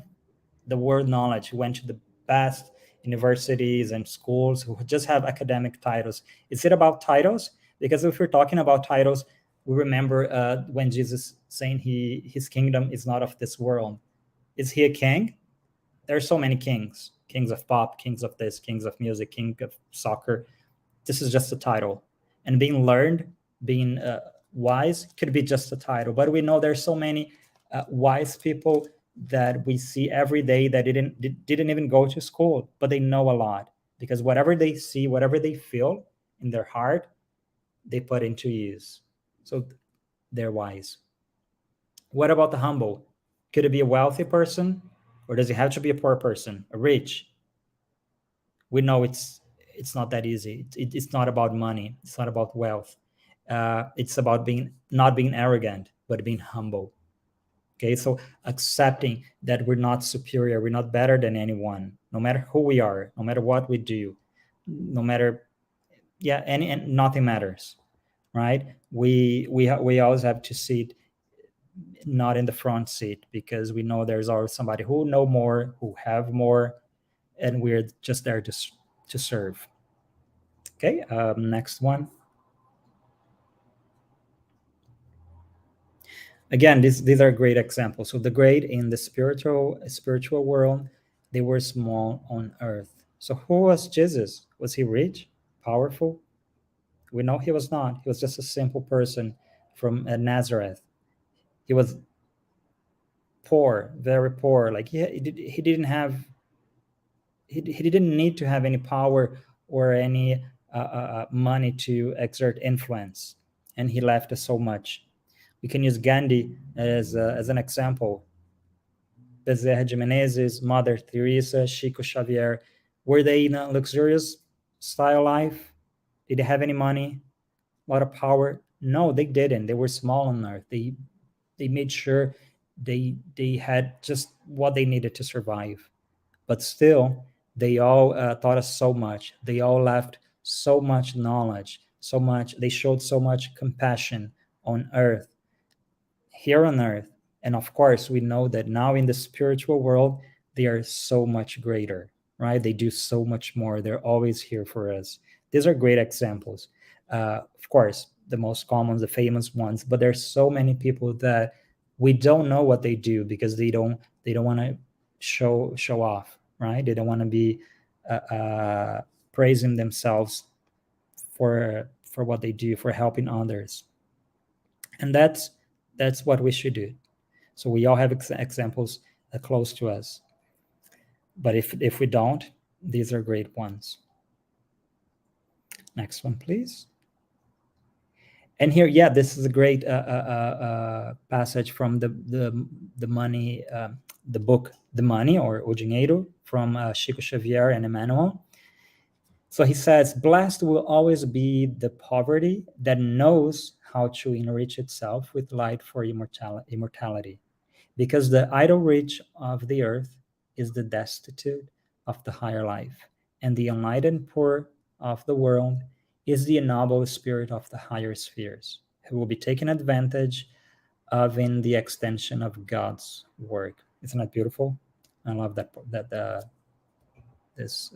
the world knowledge, who went to the best universities and schools, who just have academic titles? Is it about titles? Because if we're talking about titles, we remember when Jesus saying his kingdom is not of this world. Is he a king? There are so many kings: kings of pop, kings of this, kings of music, king of soccer. This is just a title, and being learned, being wise could be just a title. But we know there's so many wise people that we see every day that didn't even go to school, but they know a lot because whatever they see, whatever they feel in their heart, they put into use. So they're wise. What about the humble? Could it be a wealthy person, or does it have to be a poor person, a rich? We know it's not that easy. It's not about money. It's not about wealth. It's about being not being arrogant, but being humble. Okay, so accepting that we're not superior, we're not better than anyone, no matter who we are, no matter what we do, no matter, yeah, and nothing matters, right? We always have to sit not in the front seat because we know there's always somebody who know more, who have more, and we're just there to serve. Okay, next one. Again, these are great examples. So the great in the spiritual world, they were small on earth. So who was Jesus? Was he rich, powerful? We know he was not. He was just a simple person from Nazareth. He was poor, very poor. Like he didn't have he didn't need to have any power or any money to exert influence, and he left us so much. We can use Gandhi as an example. Bezerra de Menezes, Mother Teresa, Chico Xavier, were they in a luxurious style life? Did they have any money? A lot of power? No, they didn't. They were small on earth. They made sure They had just what they needed to survive, but still they all taught us so much. They all left so much knowledge, so much. They showed so much compassion on earth, here on earth. And of course, we know that now in the spiritual world, they are so much greater, right? They do so much more. They're always here for us. These are great examples. Of course, the most common, the famous ones, but there's so many people that we don't know what they do because they don't want to show off, right? They don't want to be praising themselves for what they do, for helping others. And that's what we should do. So we all have examples close to us. But if we don't, these are great ones. Next one, please. And here, yeah, this is a great passage from the money, the book The Money, or O Dinheiro, from Chico Xavier and Emmanuel. So he says, blessed will always be the poverty that knows how to enrich itself with light for immortality, because the idle rich of the earth is the destitute of the higher life, and the enlightened poor of the world is the ennobled spirit of the higher spheres, who will be taken advantage of in the extension of God's work. Isn't that beautiful? I love this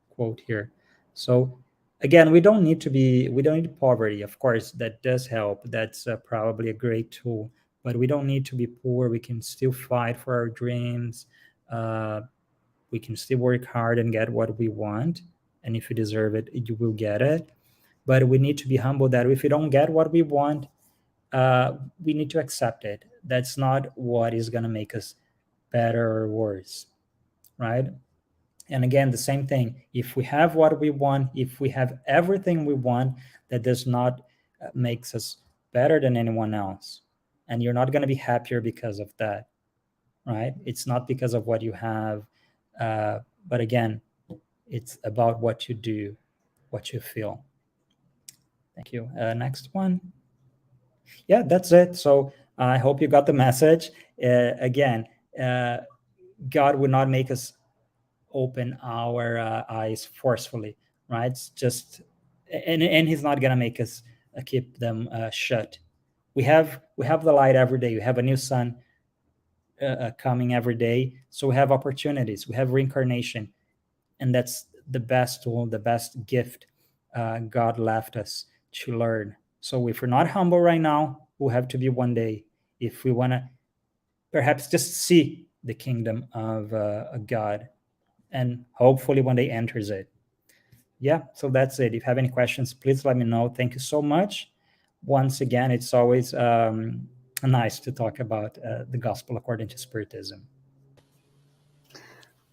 quote here. So again, we don't need poverty. Of course, that does help. That's probably a great tool, but we don't need to be poor. We can still fight for our dreams. We can still work hard and get what we want. And if you deserve it, you will get it. But we need to be humble that if we don't get what we want, we need to accept it. That's not what is going to make us better or worse, right? And again, the same thing. If we have what we want, if we have everything we want, that does not makes us better than anyone else. And you're not going to be happier because of that, right? It's not because of what you have. But again, it's about what you do, what you feel. Thank you. Next one. Yeah, that's it. So I hope you got the message. Again, God would not make us open our eyes forcefully, right? It's just, and He's not gonna make us keep them shut. We have the light every day. We have a new sun coming every day, so we have opportunities. We have reincarnation, and that's the best tool, the best gift God left us to learn. So if we're not humble right now, we'll have to be one day if we want to perhaps just see the kingdom of God, and hopefully one day enters it. Yeah, so that's it. If you have any questions, please let me know. Thank you so much. Once again, it's always nice to talk about the gospel according to Spiritism.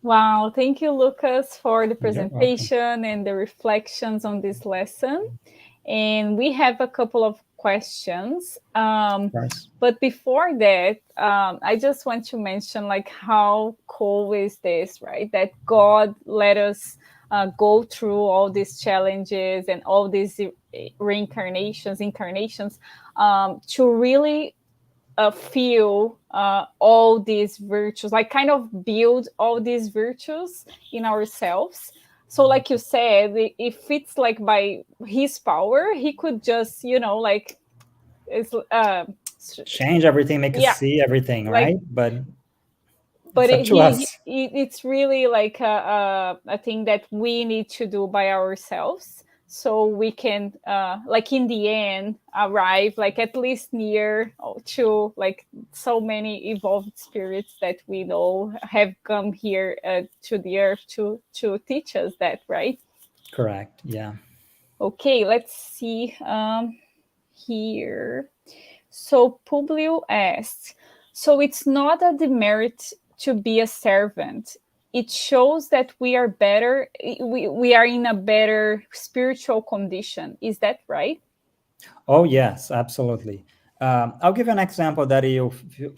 Wow, thank you, Lucas, for the You're welcome. presentation and the reflections on this lesson. And we have a couple of questions. Of course. But before that, I just want to mention like how cool is this, right? That God let us go through all these challenges and all these incarnations, to really feel all these virtues, like kind of build all these virtues in ourselves. So like you said, if it's like by His power, He could just, like, it's change everything, make us see everything, right? But it's up to us. It's really like a thing that we need to do by ourselves, so we can like in the end arrive like at least near to like so many evolved spirits that we know have come here to the earth to teach us that, right? Correct. Yeah. Okay, let's see here. So Publio asks, so it's not a demerit to be a servant. It shows that we are better, we are in a better spiritual condition. Is that right? Oh, yes, absolutely. I'll give an example that you're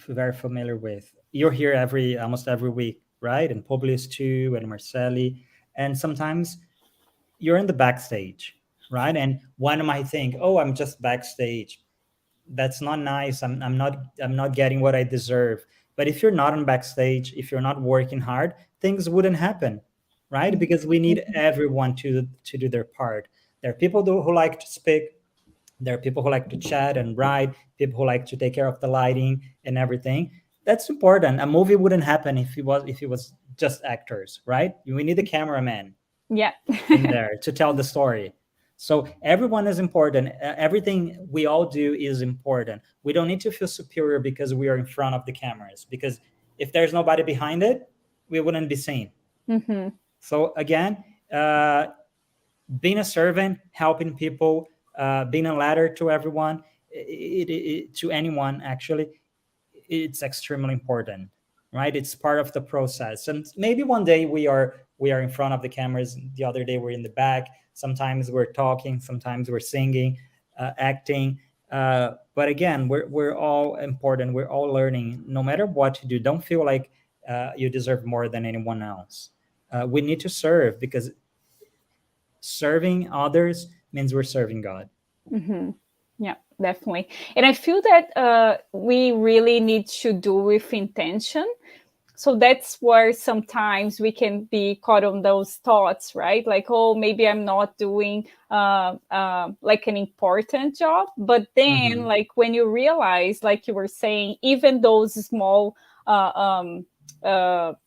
very familiar with. You're here almost every week, right? And Publius too, and Marcelli. And sometimes you're in the backstage, right? And one might think, oh, I'm just backstage. that's not nice. I'm not getting what I deserve. But if you're not on backstage, if you're not working hard, things wouldn't happen, right? Because we need everyone to do their part. There are people who like to speak. There are people who like to chat and write, people who like to take care of the lighting and everything. That's important. A movie wouldn't happen if it was just actors, right? We need a cameraman Yeah. in there to tell the story. So everyone is important. Everything we all do is important. We don't need to feel superior because we are in front of the cameras. Because if there's nobody behind it, we wouldn't be seen. Hmm. So again, being a servant, helping people, being a ladder to everyone, to anyone actually, it's extremely important, right? It's part of the process. And maybe one day we are in front of the cameras, the other day we're in the back. Sometimes we're talking, sometimes we're singing, acting. But again, we're all important. We're all learning. No matter what to do, don't feel like you deserve more than anyone else. We need to serve because serving others means we're serving God. Hmm. Yeah, definitely. And I feel that we really need to do with intention. So that's where sometimes we can be caught on those thoughts, right? Like, oh, maybe I'm not doing like an important job. But then, Mhm. like, when you realize, like you were saying, even those small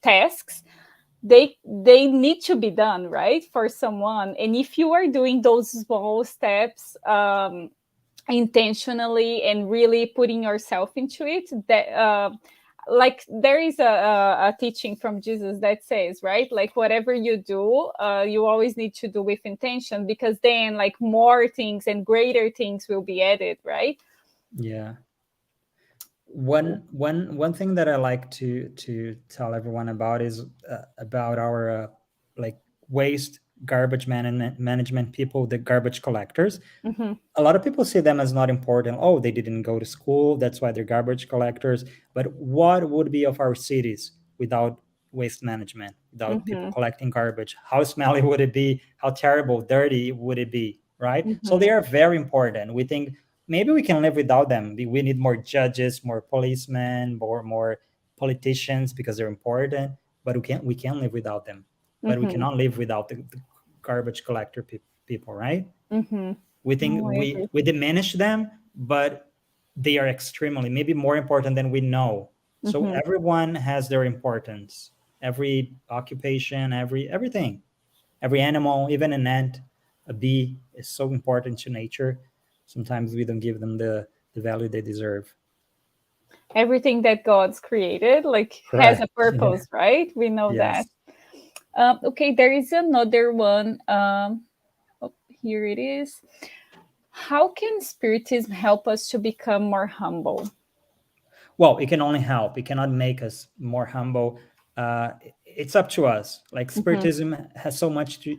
tasks, they need to be done, right, for someone. And if you are doing those small steps intentionally and really putting yourself into it, that like there is a teaching from Jesus that says, right, like whatever you do, you always need to do with intention, because then like more things and greater things will be added, right? Yeah. One thing that I like to tell everyone about is about our like waste garbage management people, the garbage collectors. Mm-hmm, A lot of people see them as not important. Oh, they didn't go to school, that's why they're garbage collectors. But what would be of our cities without waste management, without people mm-hmm, collecting garbage? How smelly would it be? How terrible, dirty would it be, right? So mm-hmm, they are very important. We think maybe we can live without them. We need more judges, more policemen, more politicians because they're important, but we can live without them. But we mm-hmm, cannot live without the garbage collector people, right? mm-hmm. We think No, I we agree. we diminish them, but they are extremely maybe more important than we know. So Mm-hmm, everyone has their importance. Every occupation, everything, every animal, even an ant, a bee is so important to nature. Sometimes we don't give them the value they deserve. everything that God's created like has Correct. a Yeah. purpose, right? We know that. Yes. Okay, there is another one. Oh, here it is. How can Spiritism help us to become more humble? Well, it can only help. It cannot make us more humble. It's up to us. Like Mm-hmm, Spiritism has so much to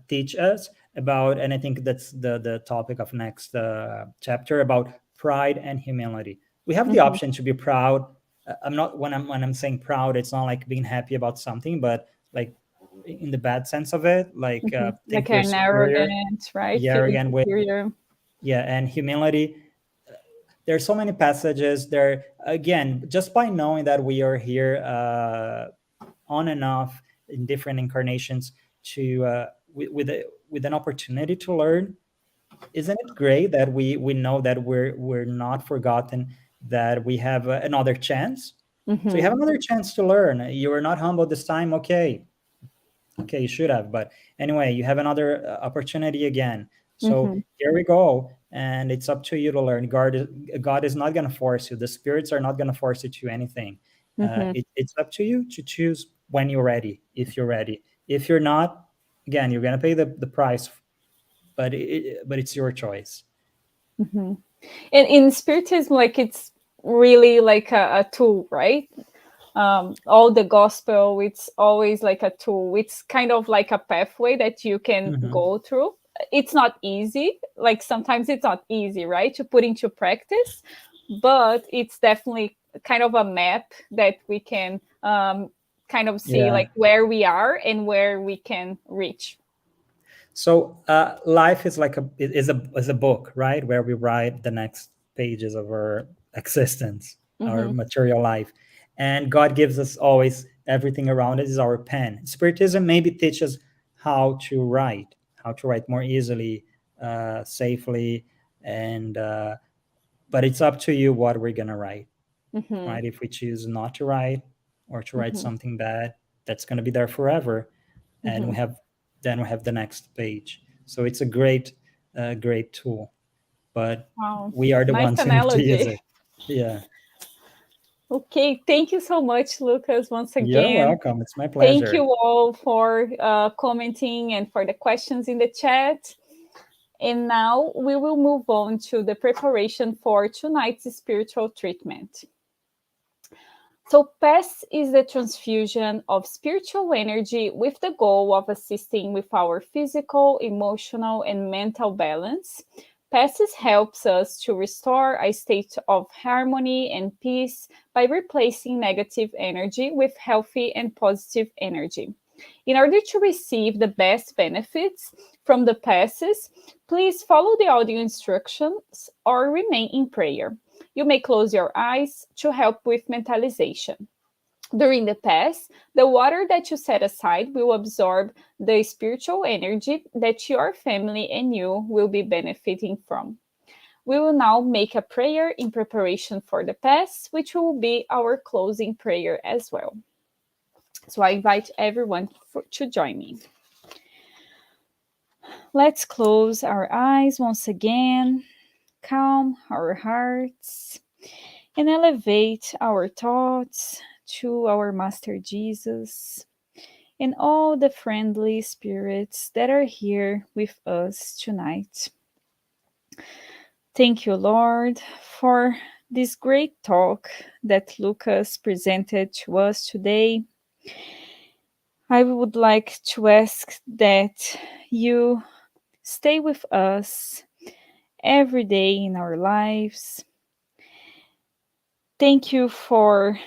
teach us about, and I think that's the topic of next chapter about pride and humility. We have the mm-hmm, option to be proud. I'm not when I'm saying proud, it's not like being happy about something, but like in the bad sense of it, like mm-hmm. Like think we're an superior, arrogant, right? be Feeling arrogant with, superior. yeah, and humility. There's so many passages there. Again, just by knowing that we are here on and off in different incarnations to with an opportunity to learn, isn't it great that we know that we're not forgotten, that we have another chance. So you Mm-hmm, have another chance to learn. You were not humble this time, okay. Okay, you should have, but anyway, you have another opportunity again. So mm-hmm, here we go, and it's up to you to learn. God is not going to force you. The spirits are not going to force you to anything. mm-hmm, It's up to you to choose when you're ready. If you're ready, if you're not, again, you're going to pay the price. But it's your choice. mm-hmm. And in Spiritism, like it's really like a tool, right? All the gospel, it's always like a tool. It's kind of like a pathway that you can Mhm. go through. It's not easy, like sometimes it's not easy, right, to put into practice, but it's definitely kind of a map that we can kind of see Yeah. like where we are and where we can reach. So life is like a book, right, where we write the next pages of our existence, our Mm-hmm. material life, and God gives us always everything around it is our pen. Spiritism maybe teaches how to write more easily, safely, and but it's up to you what we're gonna write, Mm-hmm. right? If we choose not to write or to write Mm-hmm. something bad, that's gonna be there forever, and Mm-hmm. we have the next page. So it's a great tool, but Wow, we are the nice ones who need to use analogy. it. Yeah, Okay, thank you so much, Lucas, once you're again. welcome. It's my Thank you pleasure. all for commenting and for the questions in the chat. And now we will move on to the preparation for tonight's spiritual treatment. So, PES is the transfusion of spiritual energy with the goal of assisting with our physical, emotional, and mental balance. PES helps us to restore a state of harmony and peace by replacing negative energy with healthy and positive energy. In order to receive the best benefits from the PESs, please follow the audio instructions or remain in prayer. You may close your eyes to help with mentalization. During the PES, the water that you set aside will absorb the spiritual energy that your family and you will be benefiting from. We will now make a prayer in preparation for the PES, which will be our closing prayer as well. So I invite everyone to join me. Let's close our eyes once again, calm our hearts, and elevate our thoughts to our Master Jesus and all the friendly spirits that are here with us tonight. Thank you, Lord, for this great talk that Lucas presented to us today. I would like to ask that you stay with us every day in our lives. Thank you for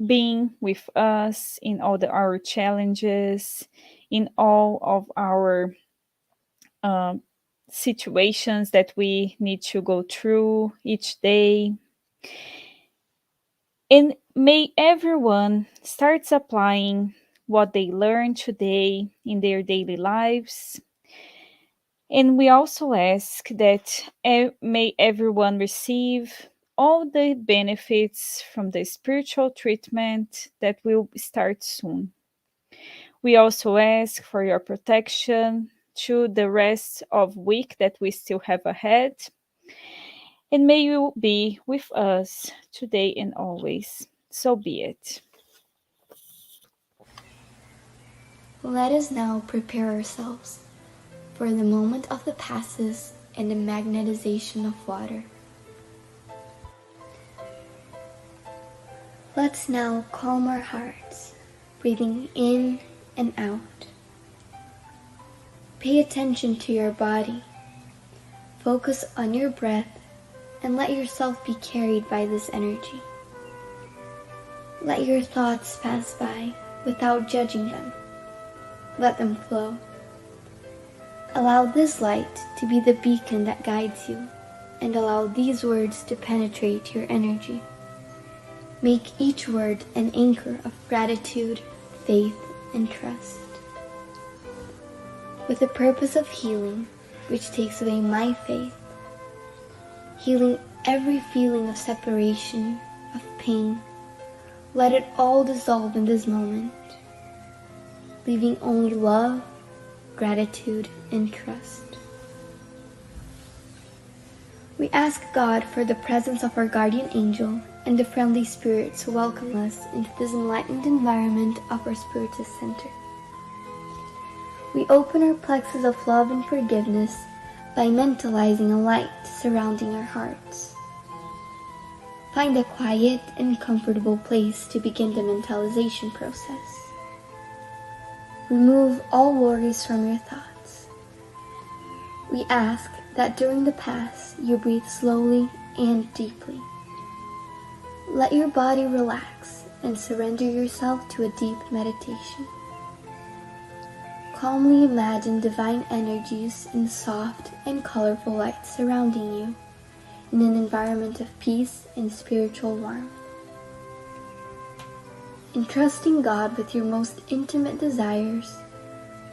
being with us in all our challenges, in all of our um, situations that we need to go through each day. And may everyone starts applying what they learned today in their daily lives. And we also ask that may everyone receive all the benefits from the spiritual treatment that will start soon. We also ask for your protection to the rest of week that we still have ahead. And may you be with us today and always. So be it. Let us now prepare ourselves for the moment of the passes and the magnetization of water. Let's now calm our hearts, breathing in and out. Pay attention to your body. Focus on your breath and let yourself be carried by this energy. Let your thoughts pass by without judging them. Let them flow. Allow this light to be the beacon that guides you, and allow these words to penetrate your energy. Make each word an anchor of gratitude, faith, and trust. With the purpose of healing, which takes away my faith, healing every feeling of separation, of pain, let it all dissolve in this moment, leaving only love, gratitude, and trust. We ask God for the presence of our guardian angel and the friendly spirits who welcome us into this enlightened environment of our Spiritist Center. We open our plexus of love and forgiveness by mentalizing a light surrounding our hearts. Find a quiet and comfortable place to begin the mentalization process. Remove all worries from your thoughts. We ask that during the pass you breathe slowly and deeply. Let your body relax and surrender yourself to a deep meditation. calmly imagine divine energies in soft and colorful light surrounding you in an environment of peace and spiritual warmth. Entrusting God with your most intimate desires,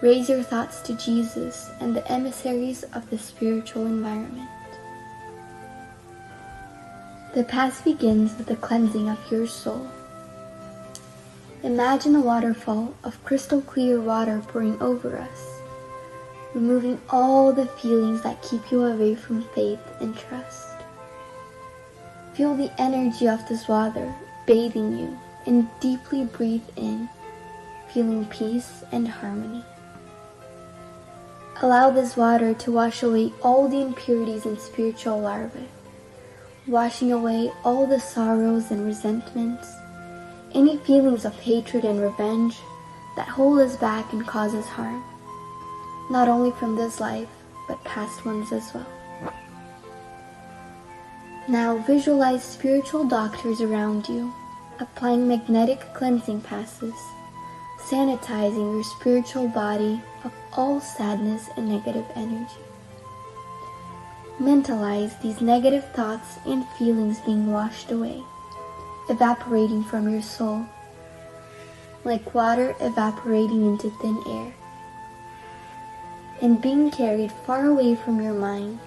raise your thoughts to Jesus and the emissaries of the spiritual environment. The past begins with the cleansing of your soul. Imagine a waterfall of crystal clear water pouring over us, removing all the feelings that keep you away from faith and trust. Feel the energy of this water bathing you and deeply breathe in, feeling peace and harmony. Allow this water to wash away all the impurities and spiritual larvae, washing away all the sorrows and resentments, any feelings of hatred and revenge that hold us back and cause us harm, not only from this life, but past ones as well. Now visualize spiritual doctors around you, applying magnetic cleansing passes, sanitizing your spiritual body of all sadness and negative energy. Mentalize these negative thoughts and feelings being washed away, evaporating from your soul, like water evaporating into thin air, and being carried far away from your mind.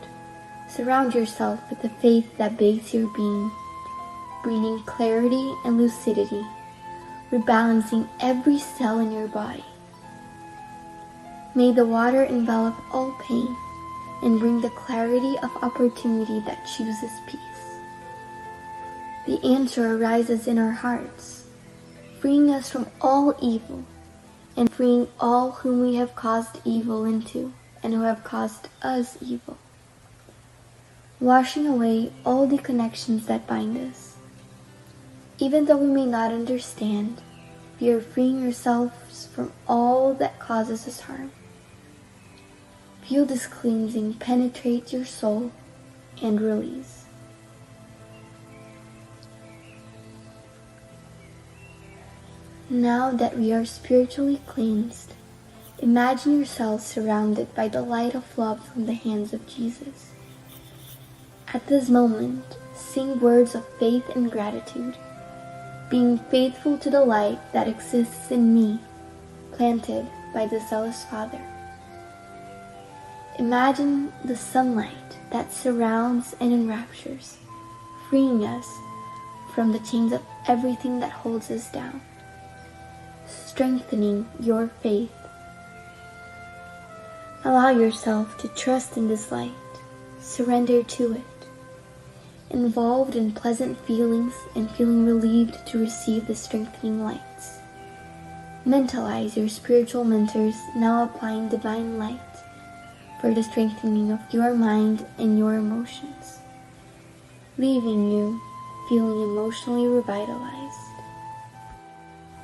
Surround yourself with the faith that bathes your being, bringing clarity and lucidity, rebalancing every cell in your body. May the water envelop all pain and bring the clarity of opportunity that chooses peace. The answer arises in our hearts, freeing us from all evil and freeing all whom we have caused evil into and who have caused us evil. Washing away all the connections that bind us. Even though we may not understand, we are freeing ourselves from all that causes us harm. Feel this cleansing penetrate your soul and release. Now that we are spiritually cleansed, imagine yourself surrounded by the light of love from the hands of Jesus. At this moment, sing words of faith and gratitude, being faithful to the light that exists in me, planted by the zealous Father. Imagine the sunlight that surrounds and enraptures, freeing us from the chains of everything that holds us down, strengthening your faith. Allow yourself to trust in this light, surrender to it, involved in pleasant feelings and feeling relieved to receive the strengthening lights. Mentalize your spiritual mentors now applying divine light for the strengthening of your mind and your emotions, leaving you feeling emotionally revitalized.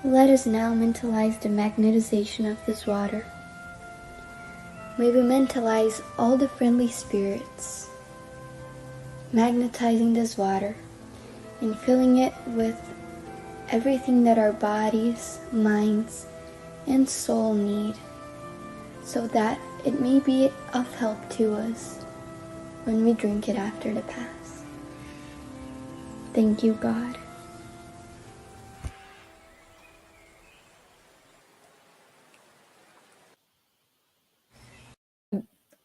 Let us now mentalize the magnetization of this water. May we mentalize all the friendly spirits, magnetizing this water and filling it with everything that our bodies, minds, and soul need, so that it may be of help to us when we drink it after the pass. Thank you, God.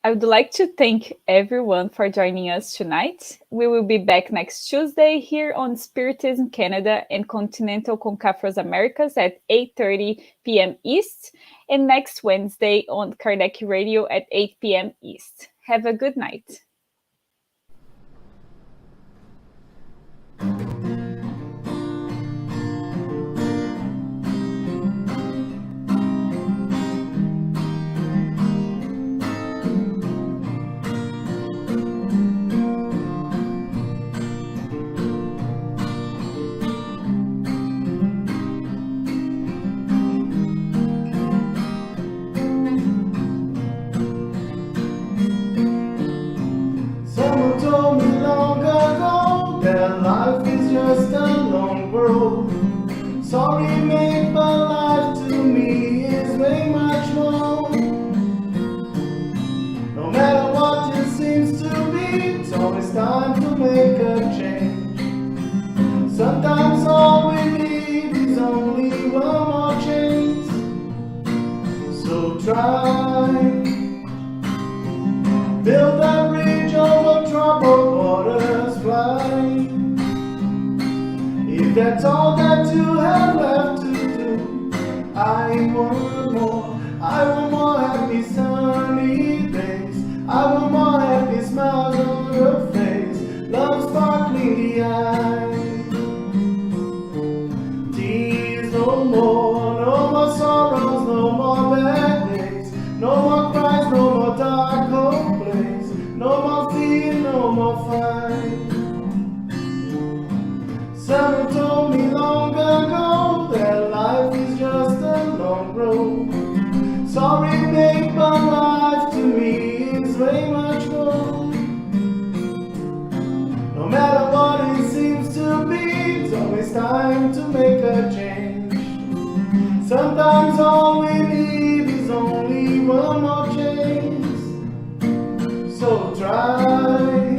I would like to thank everyone for joining us tonight. We will be back next Tuesday here on Spiritism Canada and Continental Concafros Americas at 8:30 p.m. East, and next Wednesday on Kardec Radio at 8 p.m. East. Have a good night. Someone told me long ago that life is just a long road. Sorry, mate, but life to me is way much more. so it's time to make a change. Sometimes all we need is only one more chance. So try, build a bridge over troubled waters, fly. If that's all that you have left to do, I want more happy sunny days. I want more happy smiles on your face, love sparkling the eyes. Tears no more sorrows, no more bad days, no more cries, no more dark cold place, no more fear, no more fight. Someone told me long ago that life is just a long road. Sorry, babe, but life to me is way much more. No matter what it seems to be, it's always time to make a change. Sometimes all we need is only one more chance. So try,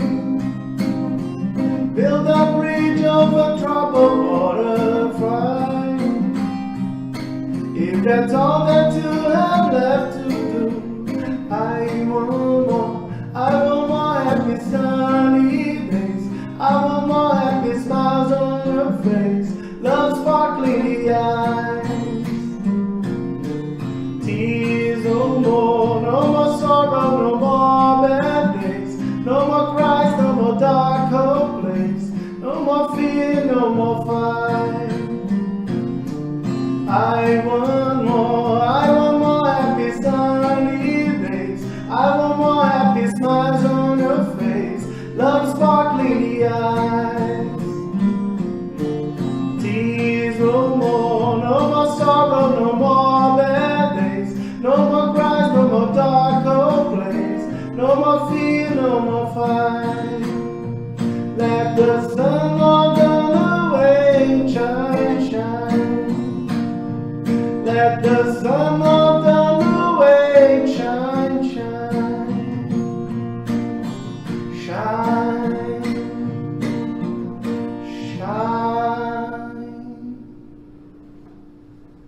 build a bridge over troubled water, fly. If that's all that you have left to do, I want more happy sunny days. I want more happy smiles on your face, love sparkling the eyes. Tears no more sorrow, no more bad days, no more cries, no more dark cold place, no more fear, no more fight. I want more happy sunny days. I want more happy smiles on your face, love sparkling the eyes. Tears no more sorrow, no more bad days, no more cries, no more dark cold place, no more fear, no more fight. Let the sun on the way shine, shine. Let the sun of the way shine, shine, shine.